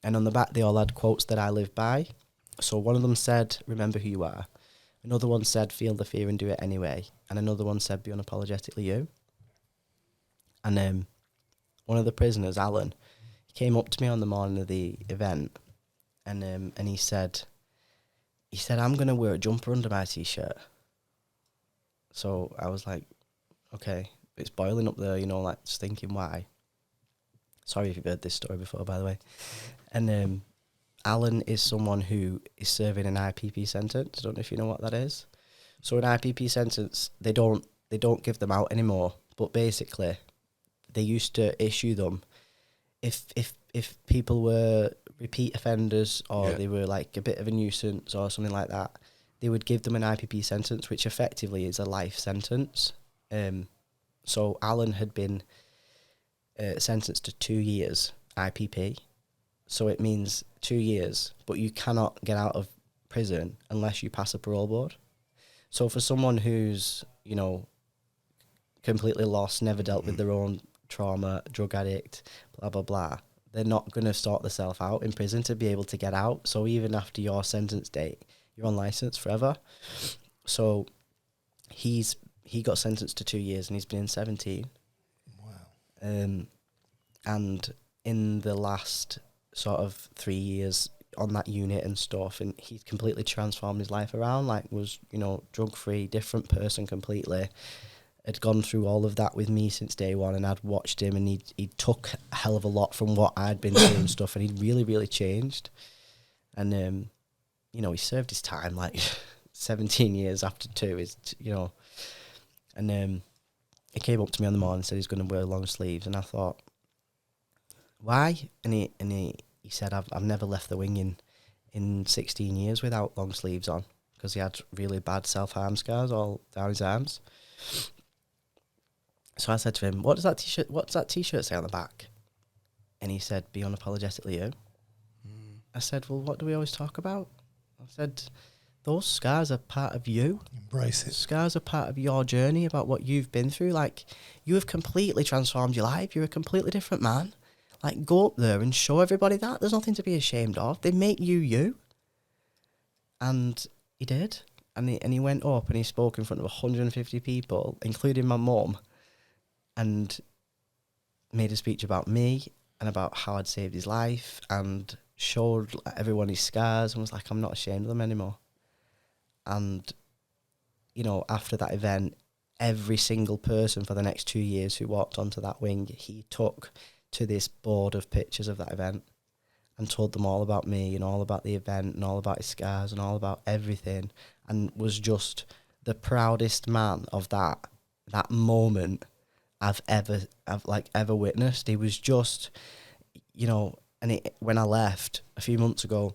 And on the back, they all had quotes that I live by. So one of them said, remember who you are. Another one said, feel the fear and do it anyway. And another one said, be unapologetically you. And one of the prisoners, Alan, he came up to me on the morning of the event, and he said, he said, I'm going to wear a jumper under my t-shirt. So I was like, okay, it's boiling up there, you know, like just thinking why. Sorry if you've heard this story before, by the way. And Alan is someone who is serving an IPP sentence. I don't know if you know what that is. So an IPP sentence, they don't give them out anymore. But basically, they used to issue them if people were repeat offenders or they were like a bit of a nuisance or something like that. They would give them an IPP sentence, which effectively is a life sentence. So Alan had been sentenced to 2 years IPP. So it means 2 years, but you cannot get out of prison unless you pass a parole board. So for someone who's, you know, completely lost, never dealt with their own trauma, drug addict, blah, blah, blah, they're not going to sort themselves out in prison to be able to get out. So even after your sentence date, you're on licence forever. So he got sentenced to 2 years and he's been in 17. Wow. And in the last sort of 3 years on that unit and stuff, and he's completely transformed his life around, like was, you know, drug-free, different person completely. Had gone through all of that with me since day one, and I'd watched him, and he took a hell of a lot from what I'd been through and stuff, and he'd really, really changed. And, you know, he served his time, like 17 years after 2 is, you know. And he came up to me on the morning and said he's going to wear long sleeves, and I thought, why? And he said, I've never left the wing in 16 years without long sleeves on, because he had really bad self-harm scars all down his arms. So I said to him, what's that t-shirt say on the back? And he said, be unapologetically you. I said, well, what do we always talk about? I said, those scars are part of you. Embrace it. Scars are part of your journey about what you've been through. Like, you have completely transformed your life. You're a completely different man. Like, go up there and show everybody that. There's nothing to be ashamed of. They make you you. And he did. And he went up and he spoke in front of 150 people, including my mum, and made a speech about me and about how I'd saved his life and showed everyone his scars and was like, I'm not ashamed of them anymore. And, you know, after that event, every single person for the next 2 years who walked onto that wing, he took to this board of pictures of that event and told them all about me and all about the event and all about his scars and all about everything, and was just the proudest man of that moment I've ever witnessed. He was just, you know, and when I left a few months ago,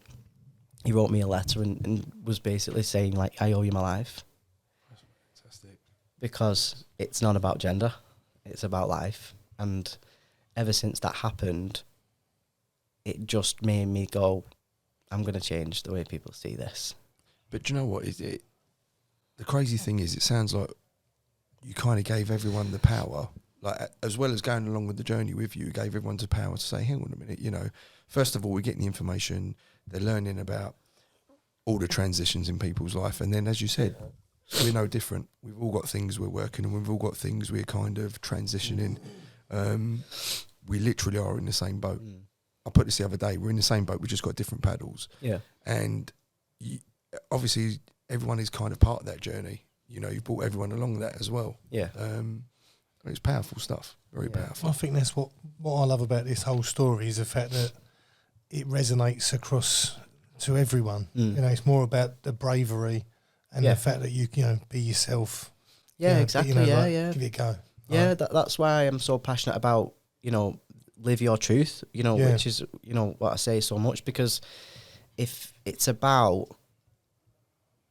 he wrote me a letter and was basically saying, like, I owe you my life. That's fantastic. Because it's not about gender, it's about life. And ever since that happened, it just made me go, I'm going to change the way people see this. But do you know what? The crazy thing is, it sounds like you kind of gave everyone the power, like as well as going along with the journey with you, gave everyone the power to say, hang on a minute, you know, first of all, we're getting the information, they're learning about all the transitions in people's life. And then, as you said, we're no different. We've all got things we're working on. We've all got things we're kind of transitioning. We literally are in the same boat. I put this the other day. We're in the same boat. We just got different paddles. Yeah. And obviously, everyone is kind of part of that journey. You know, you brought everyone along that as well. Yeah. It's powerful stuff. Very powerful. I think that's what I love about this whole story is the fact that it resonates across to everyone. You know, it's more about the bravery and the fact that you know, be yourself. Yeah, you know, exactly. But, you know, Yeah. Give it a go. Yeah, that's why I'm so passionate about, you know, live your truth, you know, which is, you know, what I say so much, because if it's about,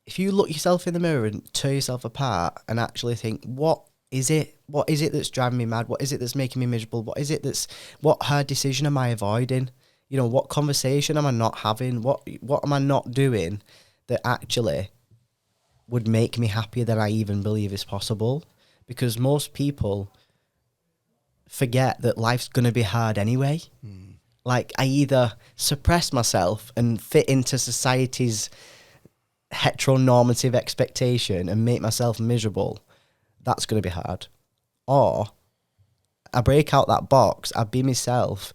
if you look yourself in the mirror and tear yourself apart and actually think, what is it that's driving me mad? What is it that's making me miserable? What hard decision am I avoiding? You know, what conversation am I not having? What am I not doing that actually would make me happier than I even believe is possible? Because most people forget that life's going to be hard anyway. Like, I either suppress myself and fit into society's heteronormative expectation and make myself miserable. That's going to be hard. Or I break out that box, I be myself.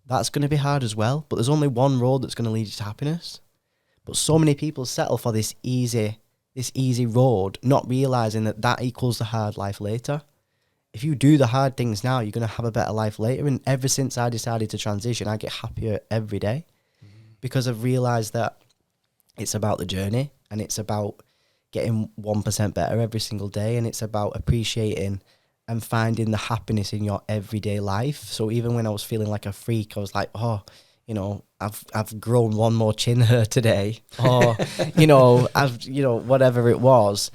That's going to be hard as well. But there's only one road that's going to lead you to happiness. But so many people settle for this easy road, not realising that equals the hard life later. If you do the hard things now, you're going to have a better life later. And ever since I decided to transition, I get happier every day because I've realised that it's about the journey and it's about getting 1% better every single day, and it's about appreciating and finding the happiness in your everyday life. So even when I was feeling like a freak, I was like, oh, you know, I've grown one more chin hair today, or whatever it was.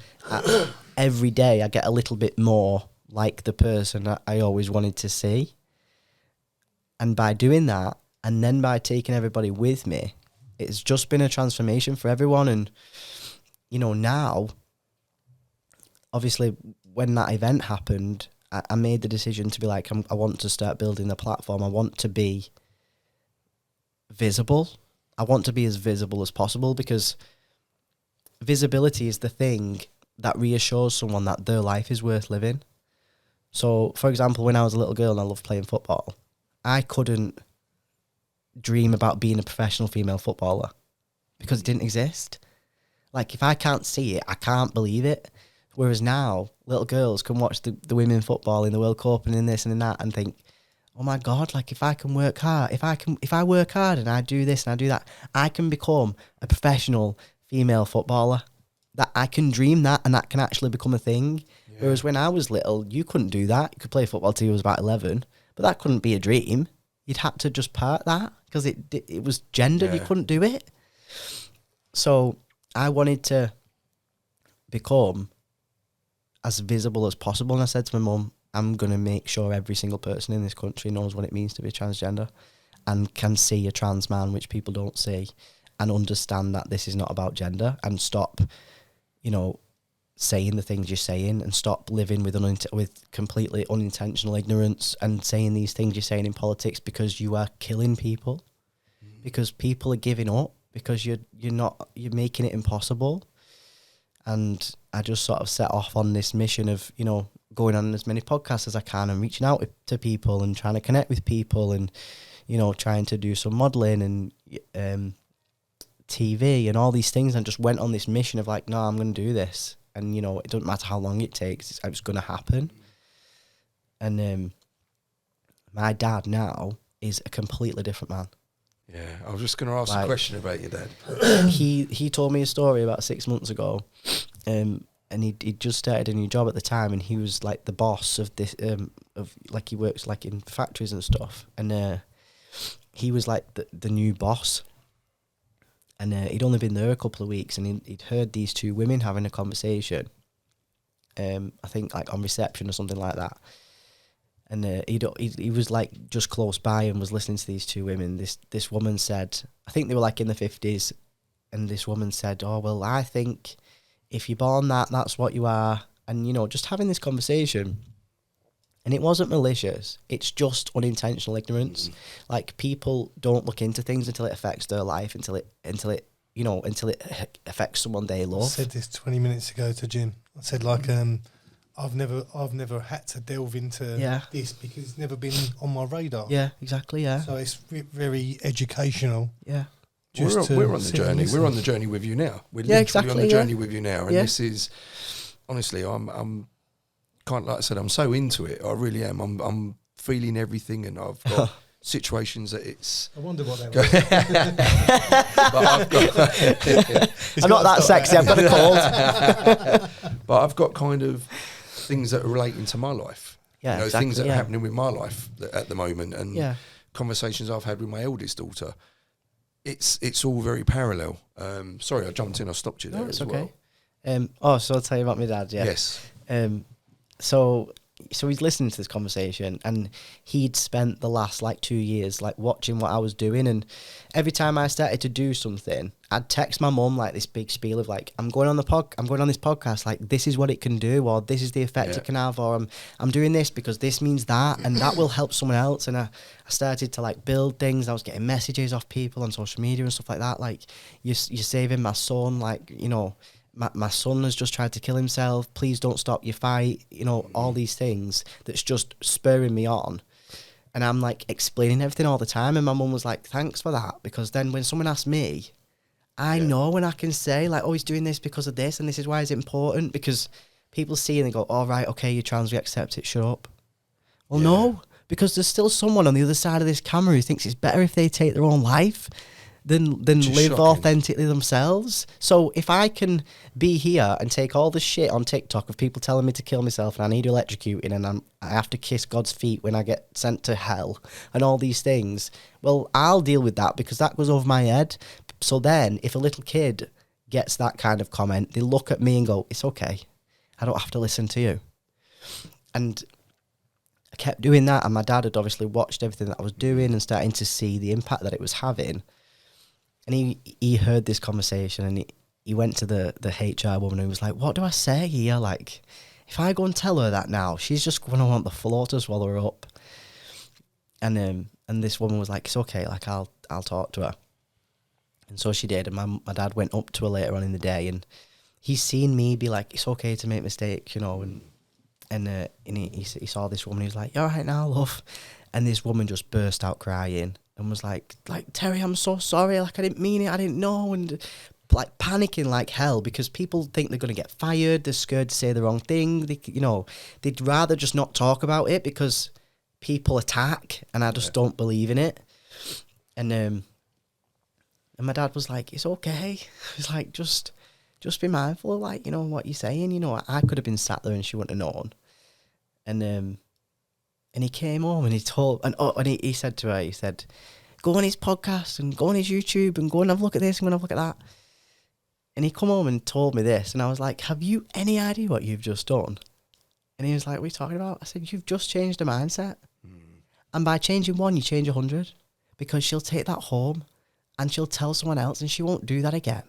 Every day I get a little bit more like the person that I always wanted to see. And by doing that, and then by taking everybody with me, it's just been a transformation for everyone. And now, obviously, when that event happened, I made the decision to be like, I want to start building the platform. I want to be visible. I want to be as visible as possible, because visibility is the thing that reassures someone that their life is worth living. So, for example, when I was a little girl and I loved playing football, I couldn't dream about being a professional female footballer because it didn't exist. Like, if I can't see it, I can't believe it. Whereas now, little girls can watch the women football in the World Cup and in this and in that and think, oh my God, like, if I can work hard, if I work hard and I do this and I do that, I can become a professional female footballer. That I can dream that, and that can actually become a thing. Yeah. Whereas when I was little, you couldn't do that. You could play football till you was about 11, but that couldn't be a dream. You'd have to just part that because it was gendered. Yeah. You couldn't do it. So I wanted to become as visible as possible. And I said to my mum, I'm going to make sure every single person in this country knows what it means to be transgender and can see a trans man, which people don't see, and understand that this is not about gender, and stop, saying the things you're saying, and stop living with completely unintentional ignorance and saying these things you're saying in politics because you are killing people, because people are giving up, because you're making it impossible. And I just sort of set off on this mission of, going on as many podcasts as I can and reaching out to people and trying to connect with people and, trying to do some modelling and TV and all these things, and just went on this mission of like, no, I'm going to do this. And, it doesn't matter how long it takes, it's going to happen. And my dad now is a completely different man. Yeah, I was just going to ask a question about your dad. He told me a story about 6 months ago, and he'd just started a new job at the time, and he was like the boss of this, he works like in factories and stuff, and he was like the new boss, and he'd only been there a couple of weeks, and he'd heard these two women having a conversation, I think like on reception or something like that. And he was like just close by and was listening to these two women. This woman said, I think they were like in the 50s, and this woman said, oh, well, I think if you're born that's what you are. And, just having this conversation. And it wasn't malicious. It's just unintentional ignorance. Like, people don't look into things until it affects their life, until it affects someone they love. I said this 20 minutes ago to Jim. I said, like, I've never had to delve into this because it's never been on my radar. Yeah, exactly, yeah. So it's very educational. Yeah. We're on the journey. We're on the journey with you now. We're literally on the journey with you now. And this is, honestly, I'm kind of, like I said, I'm so into it. I really am. I'm feeling everything, and I've got situations that it's... I wonder what that was. I'm not that sexy, I've got a cold. But I've got kind of things that are relating to my life. Yeah, exactly, things that are happening with my life at the moment, and conversations I've had with my eldest daughter. It's all very parallel. Sorry, I jumped in. I stopped you there as well. So I'll tell you about my dad. Yeah. Yes. So he's listening to this conversation, and he'd spent the last 2 years watching what I was doing, and every time I started to do something, I'd text my mum this big spiel of I'm going on this podcast, this is what it can do, or this is the effect it can have, or I'm doing this because this means that, and that will help someone else. And I started to build things. I was getting messages off people on social media and stuff like that, you're saving my son, my son has just tried to kill himself, please don't stop your fight, all these things that's just spurring me on. And I'm explaining everything all the time, and my mum was like, thanks for that, because then when someone asked me, I know, and I can say, like, oh, he's doing this because of this, and this is why it's important, because people see and they go, all right, okay, you're trans, we accept it, shut up. Well, no, because there's still someone on the other side of this camera who thinks it's better if they take their own life than live shocking. authentically themselves. So if I can be here and take all the shit on TikTok of people telling me to kill myself and I need electrocuting and I have to kiss God's feet when I get sent to hell and all these things, well, I'll deal with that because that goes over my head. So then if a little kid gets that kind of comment, they look at me and go, it's okay. I don't have to listen to you. And I kept doing that, and my dad had obviously watched everything that I was doing and starting to see the impact that it was having. And he heard this conversation, and he went to the HR woman who was like, what do I say here? Like, if I go and tell her that now, she's just going to want the floor to swallow her up. And this woman was like, it's okay, like, I'll talk to her. And so she did, and my dad went up to her later on in the day, and he's seen me be like, it's okay to make mistakes, you know, and he saw this woman, he was like, you all right now, love? And this woman just burst out crying and was like, Terry, I'm so sorry, like, I didn't mean it, I didn't know, and like panicking like hell because people think they're going to get fired, they're scared to say the wrong thing, they'd rather just not talk about it because people attack, and I just don't believe in it. And my dad was like, it's okay, he's like, just be mindful of, like, you know, what you're saying. You know, I could have been sat there and she wouldn't have known. And he came home and he said to her, he said, go on his podcast and go on his YouTube and go and have a look at this and go and have a look at that. And he come home and told me this, and I was like, have you any idea what you've just done? And he was like, what are you talking about? I said, you've just changed a mindset. And by changing one, you change 100, because she'll take that home and she'll tell someone else and she won't do that again.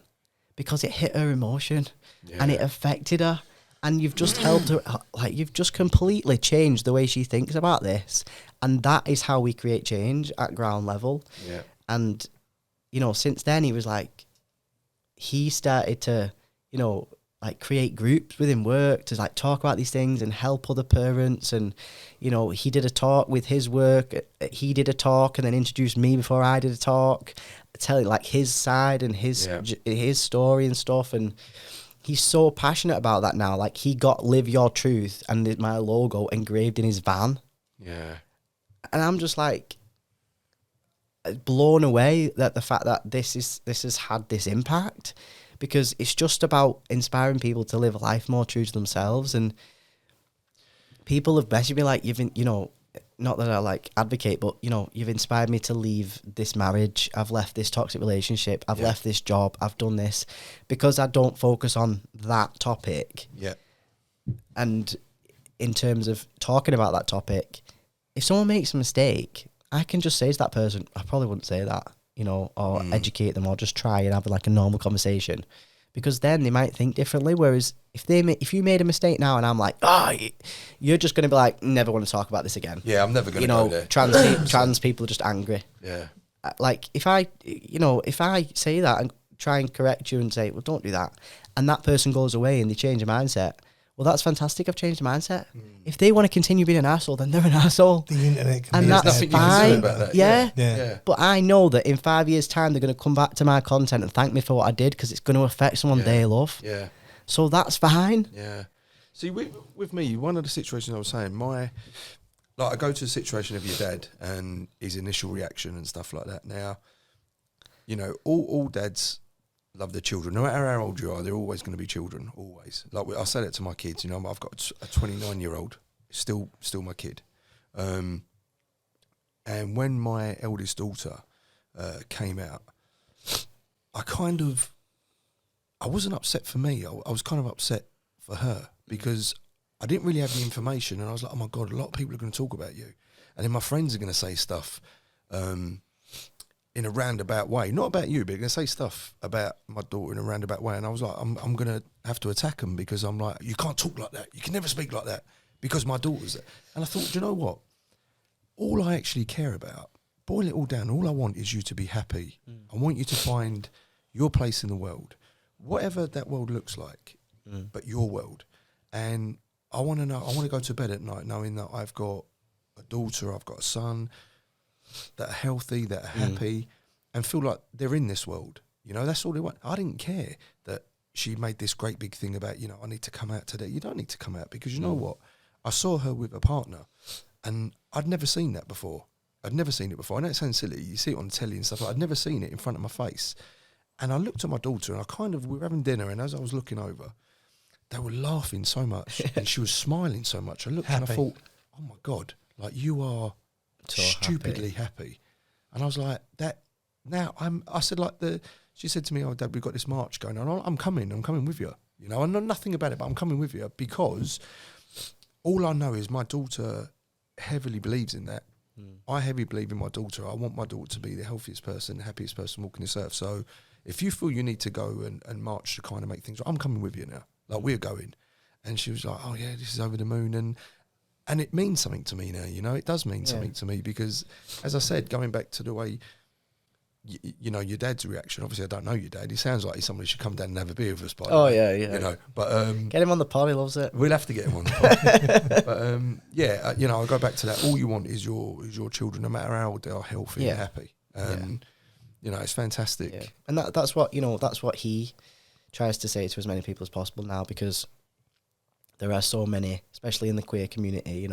Because it hit her emotion and it affected her. And you've just helped her, like, you've just completely changed the way she thinks about this. And that is how we create change at ground level. Yeah. And, you know, since then he was like, he started to, you know, like create groups within work to like talk about these things and help other parents. And, you know, he did a talk with his work. He did a talk and then introduced me before I did a talk, telling like his side and his story and stuff. And he's so passionate about that now. Like, he got Live Your Truth and my logo engraved in his van. Yeah. And I'm just like blown away that the fact that this has had this impact, because it's just about inspiring people to live a life more true to themselves. And people have messaged me like, you know, not that I like advocate, but, you know, you've inspired me to leave this marriage. I've left this toxic relationship. I've left this job. I've done this because I don't focus on that topic. Yeah. And in terms of talking about that topic, if someone makes a mistake, I can just say to that person, I probably wouldn't say that, you know, or educate them, or just try and have like a normal conversation, because then they might think differently. Whereas if you made a mistake now and I'm like, you're just going to be like, never want to talk about this again. Yeah, I'm never going to go there. Trans people are just angry. Yeah. Like, if I say that and try and correct you and say, well, don't do that, and that person goes away and they change their mindset, well, that's fantastic. I've changed the mindset. If they want to continue being an asshole, then they're an asshole. The internet can and be that's nothing fine. you can do about that. Yeah. But I know that in 5 years' time, they're going to come back to my content and thank me for what I did, because it's going to affect someone they love. Yeah. So that's fine. Yeah. See, with me, one of the situations I was saying, I go to the situation of your dad and his initial reaction and stuff like that. Now, you know, all dads love their children. No matter how old you are, they're always going to be children, always. Like, I say that to my kids, you know, I've got a 29-year-old, still my kid. And when my eldest daughter came out, I wasn't upset for me. I was kind of upset for her, because I didn't really have the information, and I was like, oh my God, a lot of people are going to talk about you. And then my friends are going to say stuff in a roundabout way. Not about you, but they're going to say stuff about my daughter in a roundabout way. And I was like, I'm going to have to attack them, because I'm like, you can't talk like that. You can never speak like that, because my daughter's there. And I thought, do you know what? All I actually care about, boil it all down, all I want is you to be happy. I want you to find your place in the world, whatever that world looks like, but your world. And I want to go to bed at night knowing that I've got a daughter, I've got a son that are healthy, that are happy, and feel like they're in this world. You know, that's all they want. I didn't care that she made this great big thing about, I need to come out today. You don't need to come out because you know what? I saw her with a partner and I'd never seen that before. I'd never seen it before. I know it sounds silly. You see it on telly and stuff. I'd never seen it in front of my face. And I looked at my daughter and we were having dinner, and as I was looking over, they were laughing so much and she was smiling so much. I looked and I thought, oh my God, like you are so stupidly happy. And I was like, she said to me, oh Dad, we've got this march going on. I'm coming with you. I know nothing about it, but I'm coming with you because all I know is my daughter heavily believes in that. I heavily believe in my daughter. I want my daughter to be the healthiest person, the happiest person walking this earth. So if you feel you need to go and march to kind of make things, I'm coming with you now. Like, we're going. And she was like, oh yeah, this is over the moon. And it means something to me now, it does mean something to me because, as I said, going back to the way, your dad's reaction, obviously I don't know your dad. He sounds like he's somebody who should come down and have a beer with us, by the way. Yeah. But get him on the pod, he loves it. We'll have to get him on the pod. But, I go back to that. All you want is your children, no matter how old they are, healthy and happy. It's fantastic. Yeah. And that's what he tries to say to as many people as possible now, because there are so many, especially in the queer community,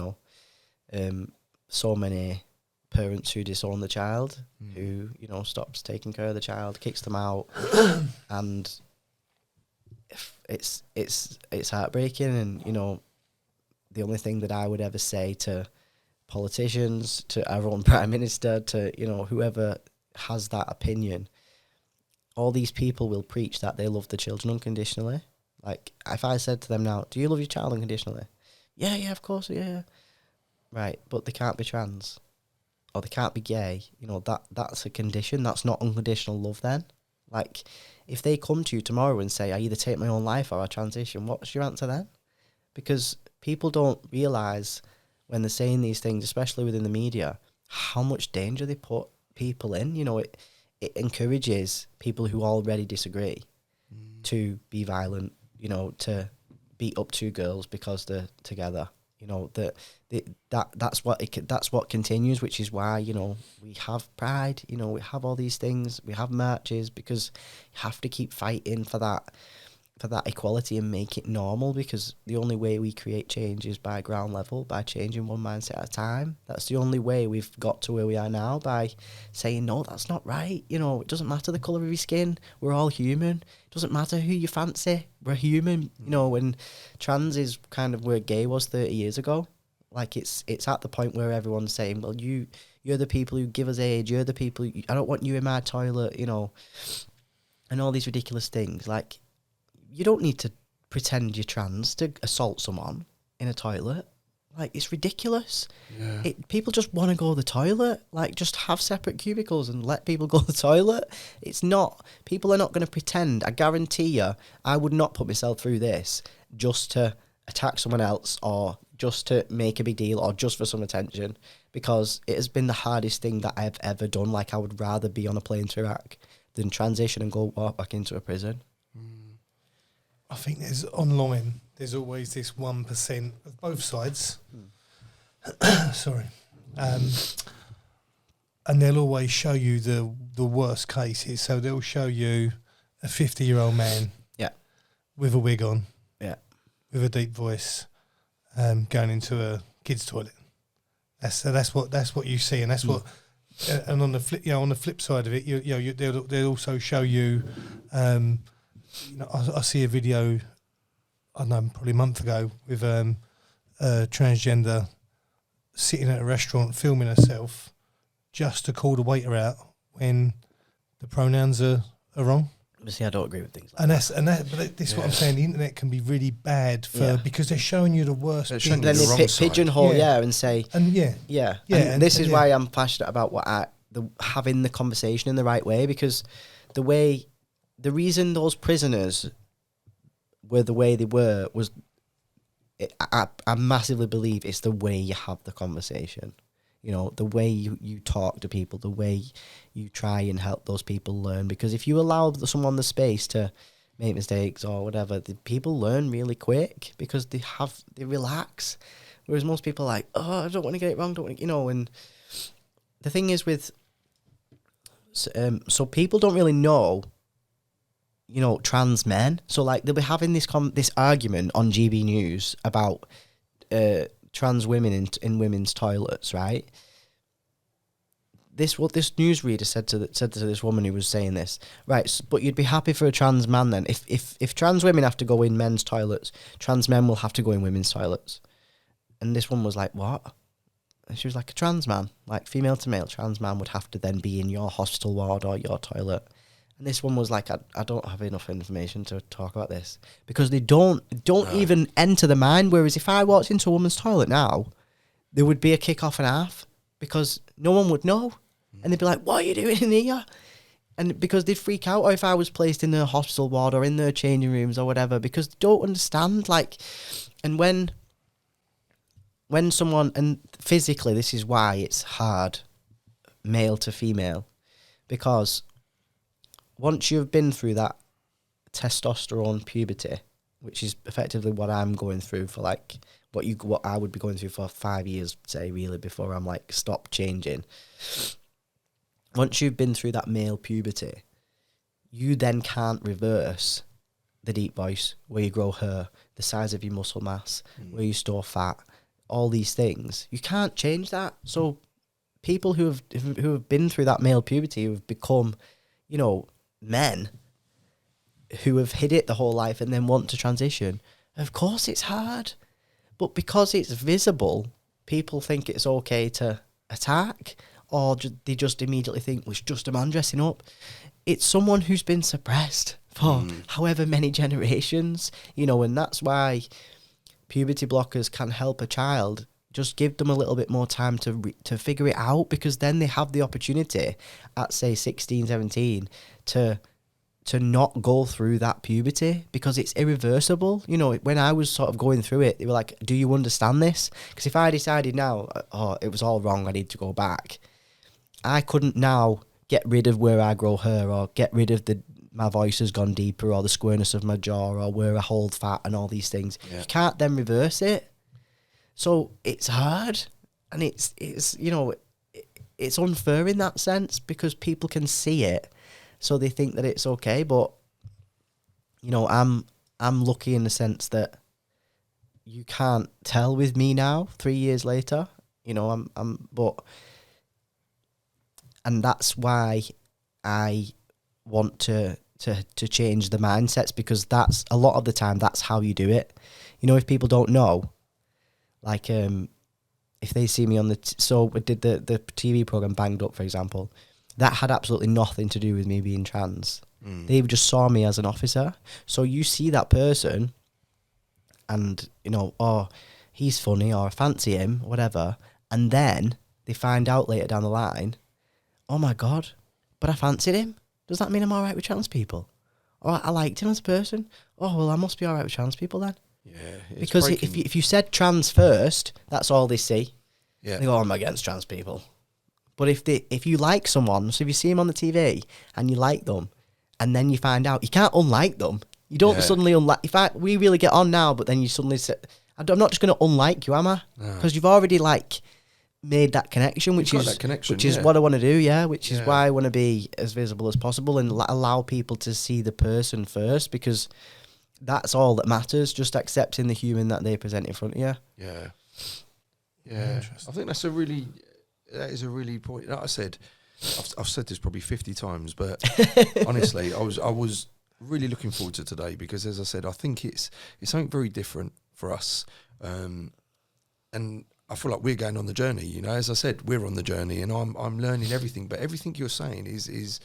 so many parents who disown the child, who stops taking care of the child, kicks them out, and it's heartbreaking. And the only thing that I would ever say to politicians, to our own prime minister, to whoever has that opinion, all these people will preach that they love the children unconditionally. Like, if I said to them now, do you love your child unconditionally? Yeah, of course, yeah. Right, but they can't be trans, or they can't be gay. That's a condition. That's not unconditional love then. Like, if they come to you tomorrow and say, I either take my own life or I transition, what's your answer then? Because people don't realise when they're saying these things, especially within the media, how much danger they put people in. It encourages people who already disagree to be violent, to beat up two girls because they're together. That's what continues, which is why we have pride, we have all these things, we have marches, because you have to keep fighting for that equality and make it normal, because the only way we create change is by ground level, by changing one mindset at a time. That's the only way we've got to where we are now, by saying, no, that's not right. It doesn't matter the colour of your skin. We're all human. It doesn't matter who you fancy. We're human. And trans is kind of where gay was 30 years ago. Like, it's at the point where everyone's saying, well, you're the people who give us age. You're the people, I don't want you in my toilet, and all these ridiculous things. Like, you don't need to pretend you're trans to assault someone in a toilet. Like, it's ridiculous. Yeah. People just want to go to the toilet. Like, just have separate cubicles and let people go to the toilet. It's not... People are not going to pretend. I guarantee you, I would not put myself through this just to attack someone else, or just to make a big deal, or just for some attention, because it has been the hardest thing that I've ever done. Like, I would rather be on a plane to Iraq than transition and go walk back into a prison. I think there's always this 1% of both sides. Sorry. And they'll always show you the worst cases. So they'll show you a 50-year-old man with a wig on, with a deep voice, going into a kid's toilet. That's what you see, and that's what. And on the flip side of it, they'll also show you. I see a video, I don't know, probably a month ago, with a transgender sitting at a restaurant filming herself just to call the waiter out when the pronouns are wrong. But see, I don't agree with things like that. But this is what I'm saying. The internet can be really bad because they're showing you the worst. Then they pigeonhole, and say, and this is why I'm passionate about having the conversation in the right way, because the reason those prisoners were the way they were was, I massively believe it's the way you have the conversation. The way you talk to people, the way you try and help those people learn. Because if you allow someone the space to make mistakes or whatever, the people learn really quick because they relax. Whereas most people are like, oh, I don't want to get it wrong, and the thing is with... So people don't really know trans men. So like they'll be having this argument on GB News about trans women in women's toilets, right? What this newsreader said to this woman who was saying this, right? But you'd be happy for a trans man then? If trans women have to go in men's toilets, trans men will have to go in women's toilets. And this one was like, what? And she was like, a trans man, like female to male trans man would have to then be in your hospital ward or your toilet. And this one was like, I don't have enough information to talk about this, because they don't even enter the mind. Whereas if I walked into a woman's toilet now, there would be a kick off and a half, because no one would know. And they'd be like, what are you doing in here? And because they'd freak out, or if I was placed in the hospital ward or in their changing rooms or whatever, because they don't understand. Like, and when someone, and physically, this is why it's hard, male to female, because once you've been through that testosterone puberty, which is effectively what I'm going through for like what I would be going through for 5 years, say, really, before I'm like stop changing. Once you've been through that male puberty, you then can't reverse the deep voice, where you grow hair, the size of your muscle mass, where you store fat, all these things. You can't change that. So people who have been through that male puberty, who have become, men who have hid it the whole life and then want to transition, of course it's hard. But because it's visible, people think it's okay to attack, or they just immediately think, well, it's just a man dressing up. It's someone who's been suppressed for however many generations, and that's why puberty blockers can help a child. Just give them a little bit more time to figure it out, because then they have the opportunity at, say, 16, 17 to not go through that puberty, because it's irreversible. When I was sort of going through it, they were like, do you understand this? Because if I decided now, it was all wrong, I need to go back, I couldn't now get rid of where I grow hair, or get rid of my voice has gone deeper, or the squareness of my jaw, or where I hold fat, and all these things. Yeah. You can't then reverse it. So it's hard, and it's unfair in that sense, because people can see it, so they think that it's okay. But I'm lucky in the sense that you can't tell with me now, 3 years later. And that's why I want to change the mindsets, because that's a lot of the time that's how you do it. If people don't know, like if they see me on so we did the TV program Banged Up, for example, that had absolutely nothing to do with me being trans. They just saw me as an officer. So you see that person, and he's funny, or I fancy him, whatever, and then they find out later down the line, oh my God, but I fancied him. Does that mean I'm all right with trans people? Or I liked him as a person? Oh, well, I must be all right with trans people then. Yeah. Because if you said trans first, that's all they see. Yeah. They go, I'm against trans people. But if you like someone, so if you see them on the TV and you like them, and then you find out, you can't unlike them. You don't suddenly unlike. In fact, we really get on now, but then you suddenly say, I'm not just going to unlike you, am I? Because you've already made that connection, which is what I want to do, which is why I want to be as visible as possible and allow people to see the person first, because that's all that matters, just accepting the human that they present in front of you. Yeah. I think that is a really point. Like I said, I've said this probably 50 times, but honestly, I was really looking forward to today, because, as I said, I think it's something very different for us, and I feel like we're going on the journey. As I said, we're on the journey, and I'm learning everything. But everything you're saying is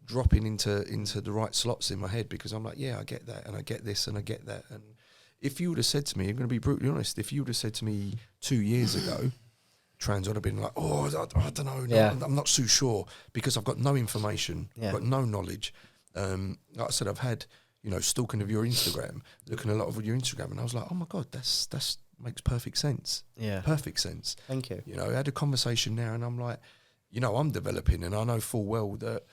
dropping into the right slots in my head, because I'm like, yeah, I get that, and I get this, and I get that. And if you would have said to me, I'm going to be brutally honest, if you would have said to me 2 years ago, trans, I'd have been like, I don't know, I'm not so sure, because I've got no information, I've got no knowledge. Like I said, I've had stalking of your Instagram, looking a lot of your Instagram, and I was like, oh my God, that's makes perfect sense. Yeah. Perfect sense. Thank you. I had a conversation now, and I'm like, I'm developing, and I know full well that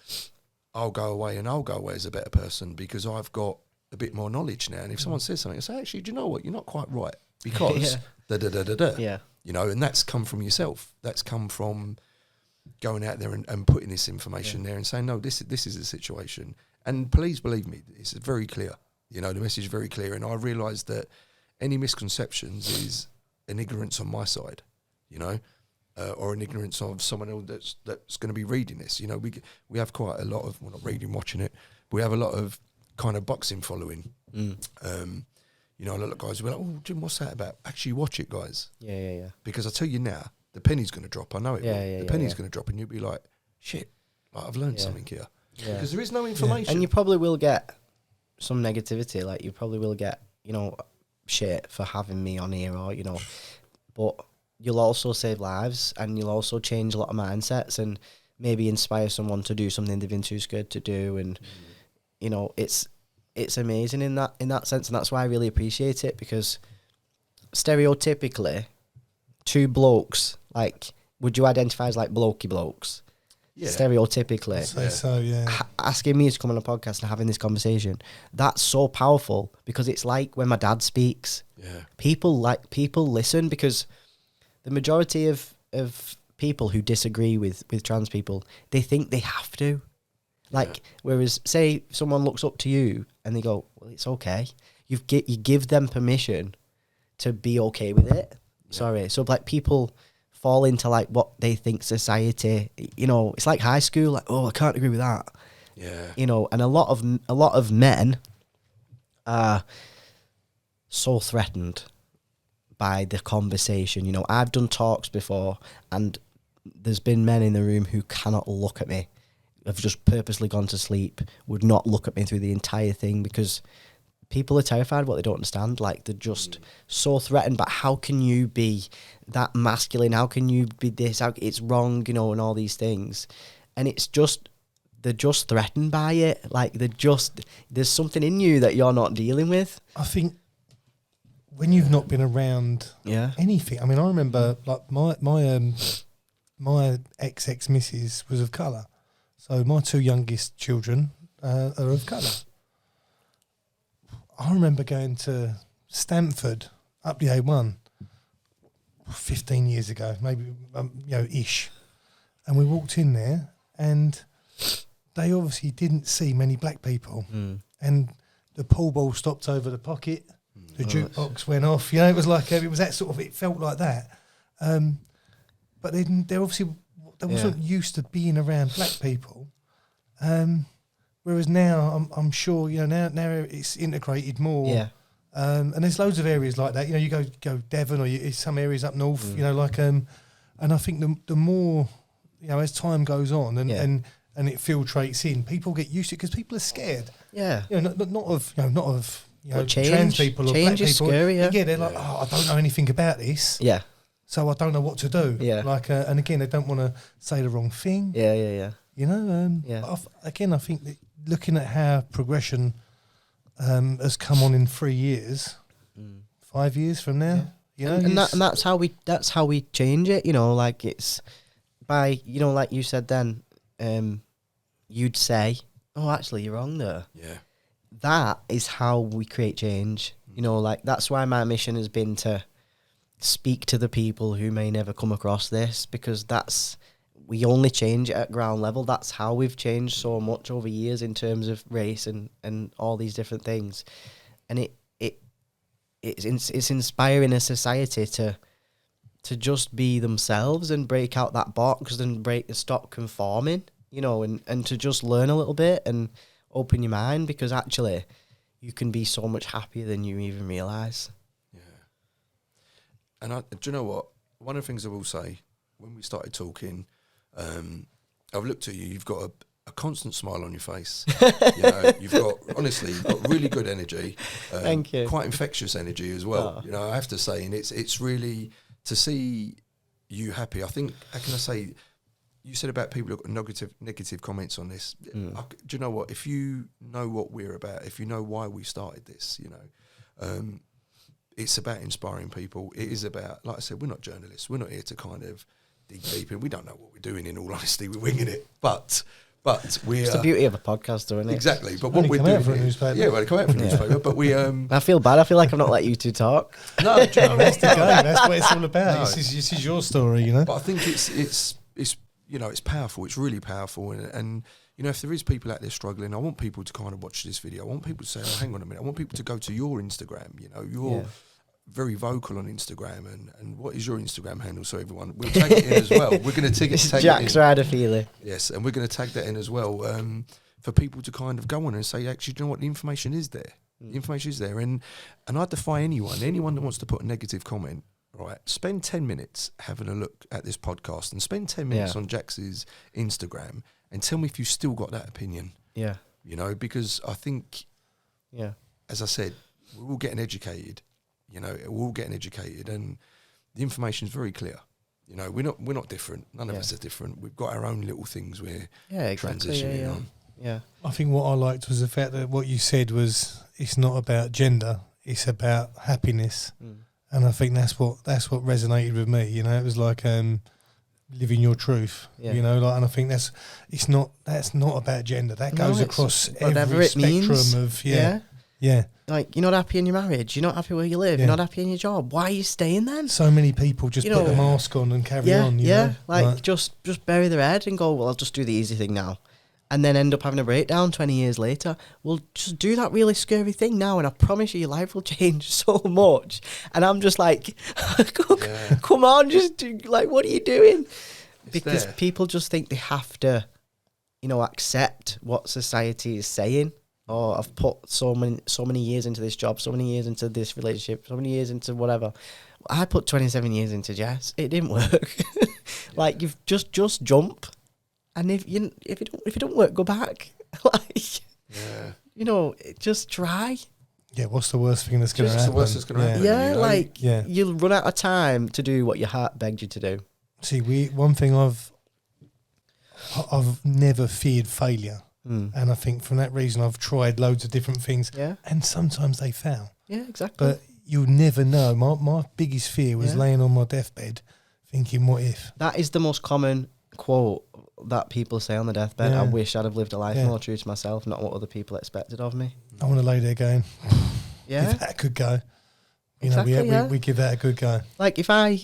I'll go away as a better person, because I've got a bit more knowledge now. And if someone says something, I say, actually, do you know what? You're not quite right, because da-da-da-da-da. Yeah. And that's come from yourself. That's come from going out there and putting this information there and saying, no, this is the situation. And please believe me, it's very clear. You know, the message is very clear. And I realise that any misconceptions is an ignorance on my side, you know, or an ignorance of someone else that's going to be reading this. You know, we have quite a lot of, well, not reading, watching it, but we have a lot of kind of boxing following. You know, a lot of guys will be like, oh, Jim, what's that about? Actually watch it, guys. Yeah. Because I tell you now, the penny's going to drop. I know it will. The penny's going to drop and you'll be like, shit, like, I've learned something here. Yeah. Because there is no information. And you probably will get some negativity. Like, you probably will get, you know, shit for having me on here, or, you know, but you'll also save lives and you'll also change a lot of mindsets and maybe inspire someone to do something they've been too scared to do. And, you know, it's amazing in that sense. And that's why I really appreciate it, because stereotypically, two blokes, like, would you identify as like blokey blokes? Yeah. Stereotypically. I'd say so, yeah. Asking me to come on a podcast and having this conversation, that's so powerful, because it's like when my dad speaks. Yeah. People listen, because the majority of people who disagree with trans people, they think they have to. Like, whereas, say someone looks up to you and they go, well, it's okay. You give them permission to be okay with it. Yeah. Sorry. So, like, people fall into, like, what they think society, you know, it's like high school, like, oh, I can't agree with that. Yeah. You know, and a lot of men are so threatened by the conversation. You know, I've done talks before and there's been men in the room who cannot look at me, have just purposely gone to sleep, would not look at me through the entire thing, because people are terrified of what they don't understand. Like, they're just so threatened. But how can you be that masculine? How can you be this? It's wrong, you know, and all these things. And it's just, they're just threatened by it. Like, there's something in you that you're not dealing with. I think when you've not been around anything. I mean, I remember, like, my ex-missus was of colour. So my two youngest children are of colour. I remember going to Stamford up the A1 15 years ago, maybe, ish. And we walked in there and they obviously didn't see many black people. And the pool ball stopped over the pocket, the jukebox went off. You know, it was like, it was that sort of, it felt like that. But they wasn't used to being around black people. Whereas now, I'm sure, you know, now it's integrated more. Yeah. And there's loads of areas like that. You know, you go Devon, or some areas up north. You know, like and I think the more, you know, as time goes on and it filtrates in, people get used to it, because people are scared. Yeah. You know, not of change, trans people or black people. Scary, yeah. They're like, oh, I don't know anything about this. Yeah. So I don't know what to do. Yeah. Like, and again, they don't want to say the wrong thing. Yeah. You know, again, I think that looking at how progression has come on in 3 years, 5 years from now, you know, and that's how we change it. You know, like, it's by, you know, like you said then, you'd say, oh, actually, you're wrong there. Yeah, that is how we create change. You know, like, that's why my mission has been to speak to the people who may never come across this, because we only change at ground level. That's how we've changed so much over years in terms of race and all these different things. And it's inspiring a society to just be themselves and break out that box and stop conforming, you know, and to just learn a little bit and open your mind, because actually you can be so much happier than you even realise. Yeah. And do you know what? One of the things I will say, when we started talking, I've looked at you, you've got a constant smile on your face. You know, you've got really good energy. Thank you. Quite infectious energy as well. You know, I have to say, and it's really, to see you happy. I think, how can I say, you said about people who've got negative comments on this. Do you know what? If you know what we're about, if you know why we started this, you know, it's about inspiring people. It is about, like I said, we're not journalists. We're not here to kind of dig deep in. We don't know what we're doing, in all honesty. We're winging it. But we're... It's the beauty of a podcast, isn't it? Exactly. But what we're doing... For a newspaper. Yeah, well, come out for a newspaper. But we... I feel bad. I feel like I've not let you two talk. No, that's the game. That's what it's all about. No. This is your story, you know? But I think it's you know, it's powerful. It's really powerful. And you know, if there is people out there struggling, I want people to kind of watch this video. I want people to say, oh, hang on a minute. I want people to go to your Instagram. You know, you're very vocal on Instagram. And what is your Instagram handle? So everyone, we'll tag it in as well. We're going to tag Jaxon Feeley. Yes, and we're going to tag that in as well for people to kind of go on and say, actually, do you know what? The information is there. The information is there. And I defy anyone that wants to put a negative comment, right, spend 10 minutes having a look at this podcast and spend 10 minutes on Jax's Instagram and tell me if you've still got that opinion. Yeah. You know, because I think, as I said, we're all getting educated. You know, we're all getting educated, and the information is very clear. You know, we're not different. None of us are different. We've got our own little things we're transitioning on. Yeah. I think what I liked was the fact that what you said was it's not about gender, it's about happiness. And I think that's what resonated with me. You know, it was like living your truth. You know, like, and I think that's not about gender. That goes across every spectrum of Like, you're not happy in your marriage, you're not happy where you live, you're not happy in your job. Why are you staying then? So many people just put the mask on and carry on. You know? Like just bury their head and go, well, I'll just do the easy thing now. And then end up having a breakdown 20 years later. Well, just do that really scary thing now, and I promise you, your life will change so much. And I'm just like, come on, just do, like, what are you doing? Because people just think they have to, you know, accept what society is saying. Oh, I've put so many years into this job, so many years into this relationship, so many years into whatever. I put 27 years into Jess. It didn't work. Like, you've just jump. And if it don't work, go back. Like, you know, just try. Yeah, what's the worst thing that's going to happen? The worst that's going to happen. Yeah, you know? like you'll run out of time to do what your heart begged you to do. See, one thing I've never feared failure, and I think from that reason I've tried loads of different things, and sometimes they fail. Yeah, exactly. But you'll never know. My biggest fear was laying on my deathbed, thinking, "What if?" That is the most common quote that people say on the deathbed. I wish I'd have lived a life more true to myself, not what other people expected of me. I want to lay there going, give that a good go. You know, we give that a good go. Like, if I,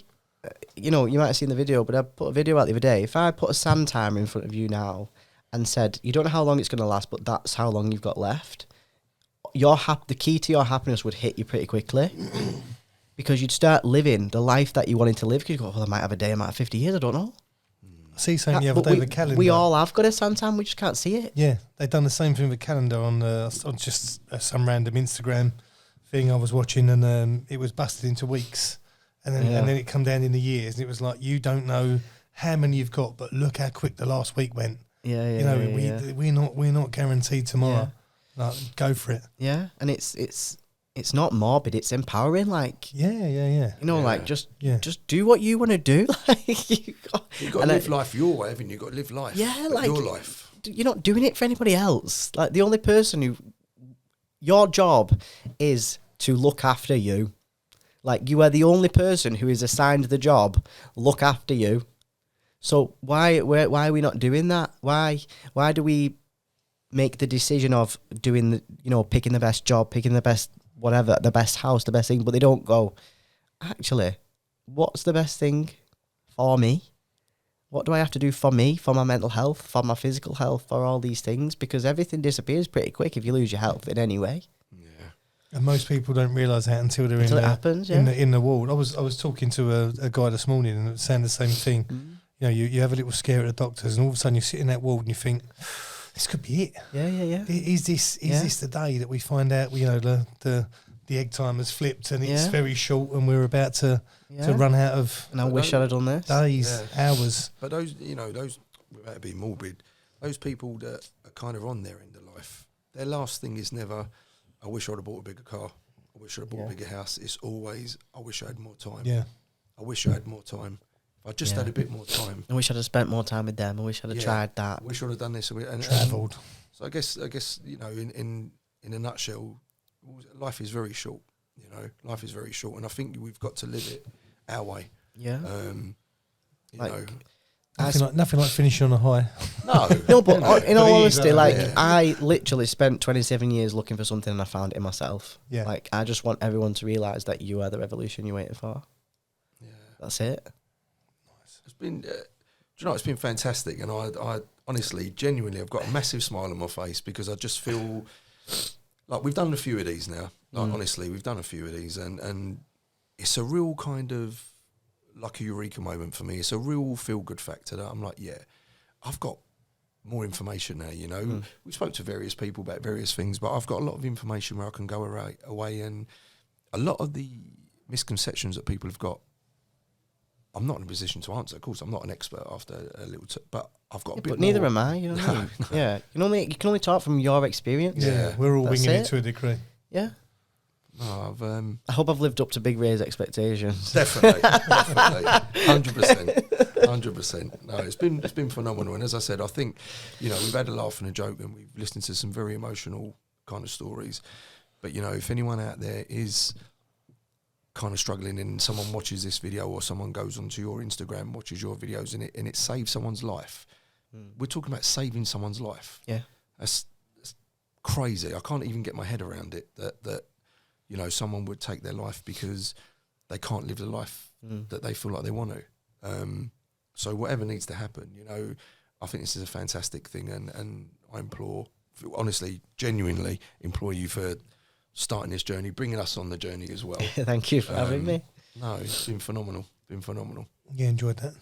you know, you might have seen the video, but I put a video out the other day. If I put a sand timer in front of you now and said, you don't know how long it's going to last, but that's how long you've got left, the key to your happiness would hit you pretty quickly. Because you'd start living the life that you wanted to live. Because you go, well, I might have a day, I might have 50 years, I don't know. See something the other day with the calendar. We all have got a sand time, we just can't see it. Yeah, they've done the same thing with the calendar on just some random Instagram thing I was watching, and it was busted into weeks, and then it come down in the years, and it was like, you don't know how many you've got, but look how quick the last week went. We're not guaranteed tomorrow. Like, go for it. Yeah, and it's not morbid, it's empowering. Like, you know, like, just do what you want to do. Like, you've got to live life your way, haven't you? You've got to live life, like your life. You're not doing it for anybody else. Like, the only person your job is to look after you. Like, you are the only person who is assigned the job, look after you. So why are we not doing that? Why do we make the decision of doing the, you know, picking the best job, picking the best whatever, the best house, the best thing, but they don't go, actually, what's the best thing for me? What do I have to do for me, for my mental health, for my physical health, for all these things? Because everything disappears pretty quick if you lose your health in any way. Yeah. And most people don't realise that until they're it happens, in the ward. I was talking to a guy this morning and saying the same thing. You know, you have a little scare at the doctors, and all of a sudden you sit in that ward and you think, this could be it. Yeah. Is this the day that we find out, you know, the egg timer's flipped and it's very short and we're about to run out of... And I wish I'd have done this. Days, hours. But those, you know, without being morbid, those people that are kind of on their end of life, their last thing is never, I wish I'd have bought a bigger car. I wish I'd have bought a bigger house. It's always, I wish I had more time. Yeah. I wish I had more time. If I just had a bit more time. I wish I'd have spent more time with them. I wish I'd have tried that. I wish I'd have done this. And travelled. So I guess, you know, in a nutshell, life is very short. You know, life is very short, and I think we've got to live it our way. Yeah. You know, nothing like finishing on a high. No, but in all honesty, I literally spent 27 years looking for something and I found it in myself. Yeah. Like, I just want everyone to realise that you are the revolution you're waiting for. Yeah. That's it. Nice. It's been. Do you know, it's been fantastic, and I honestly, genuinely, I've got a massive smile on my face because I just feel like we've done a few of these now. Like honestly, we've done a few of these, and it's a real kind of like a eureka moment for me. It's a real feel-good factor that I'm like, yeah, I've got more information now, you know. We spoke to various people about various things, but I've got a lot of information where I can go away, and a lot of the misconceptions that people have got, I'm not in a position to answer. Of course, I'm not an expert after a little but I've got a bit but more. neither am I, you know what I mean? Yeah, you can only talk from your experience. Yeah, we're all winging it to a degree. Yeah. No, I hope I've lived up to Big Ray's expectations. Definitely, 100%. No, it's been phenomenal, and as I said, I think, you know, we've had a laugh and a joke, and we've listened to some very emotional kind of stories. But you know, if anyone out there is kind of struggling, and someone watches this video, or someone goes onto your Instagram, watches your videos, and it saves someone's life. We're talking about saving someone's life. Yeah, that's crazy. I can't even get my head around it. That you know, someone would take their life because they can't live the life that they feel like they want to. So whatever needs to happen, you know, I think this is a fantastic thing, and I implore, honestly, genuinely implore you for starting this journey, bringing us on the journey as well. Thank you for having me. No, it's been phenomenal. Yeah, enjoyed that.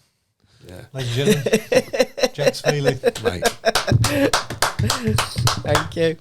Yeah. Ladies and gentlemen, Jaxon Feeley. Mate. Thank you.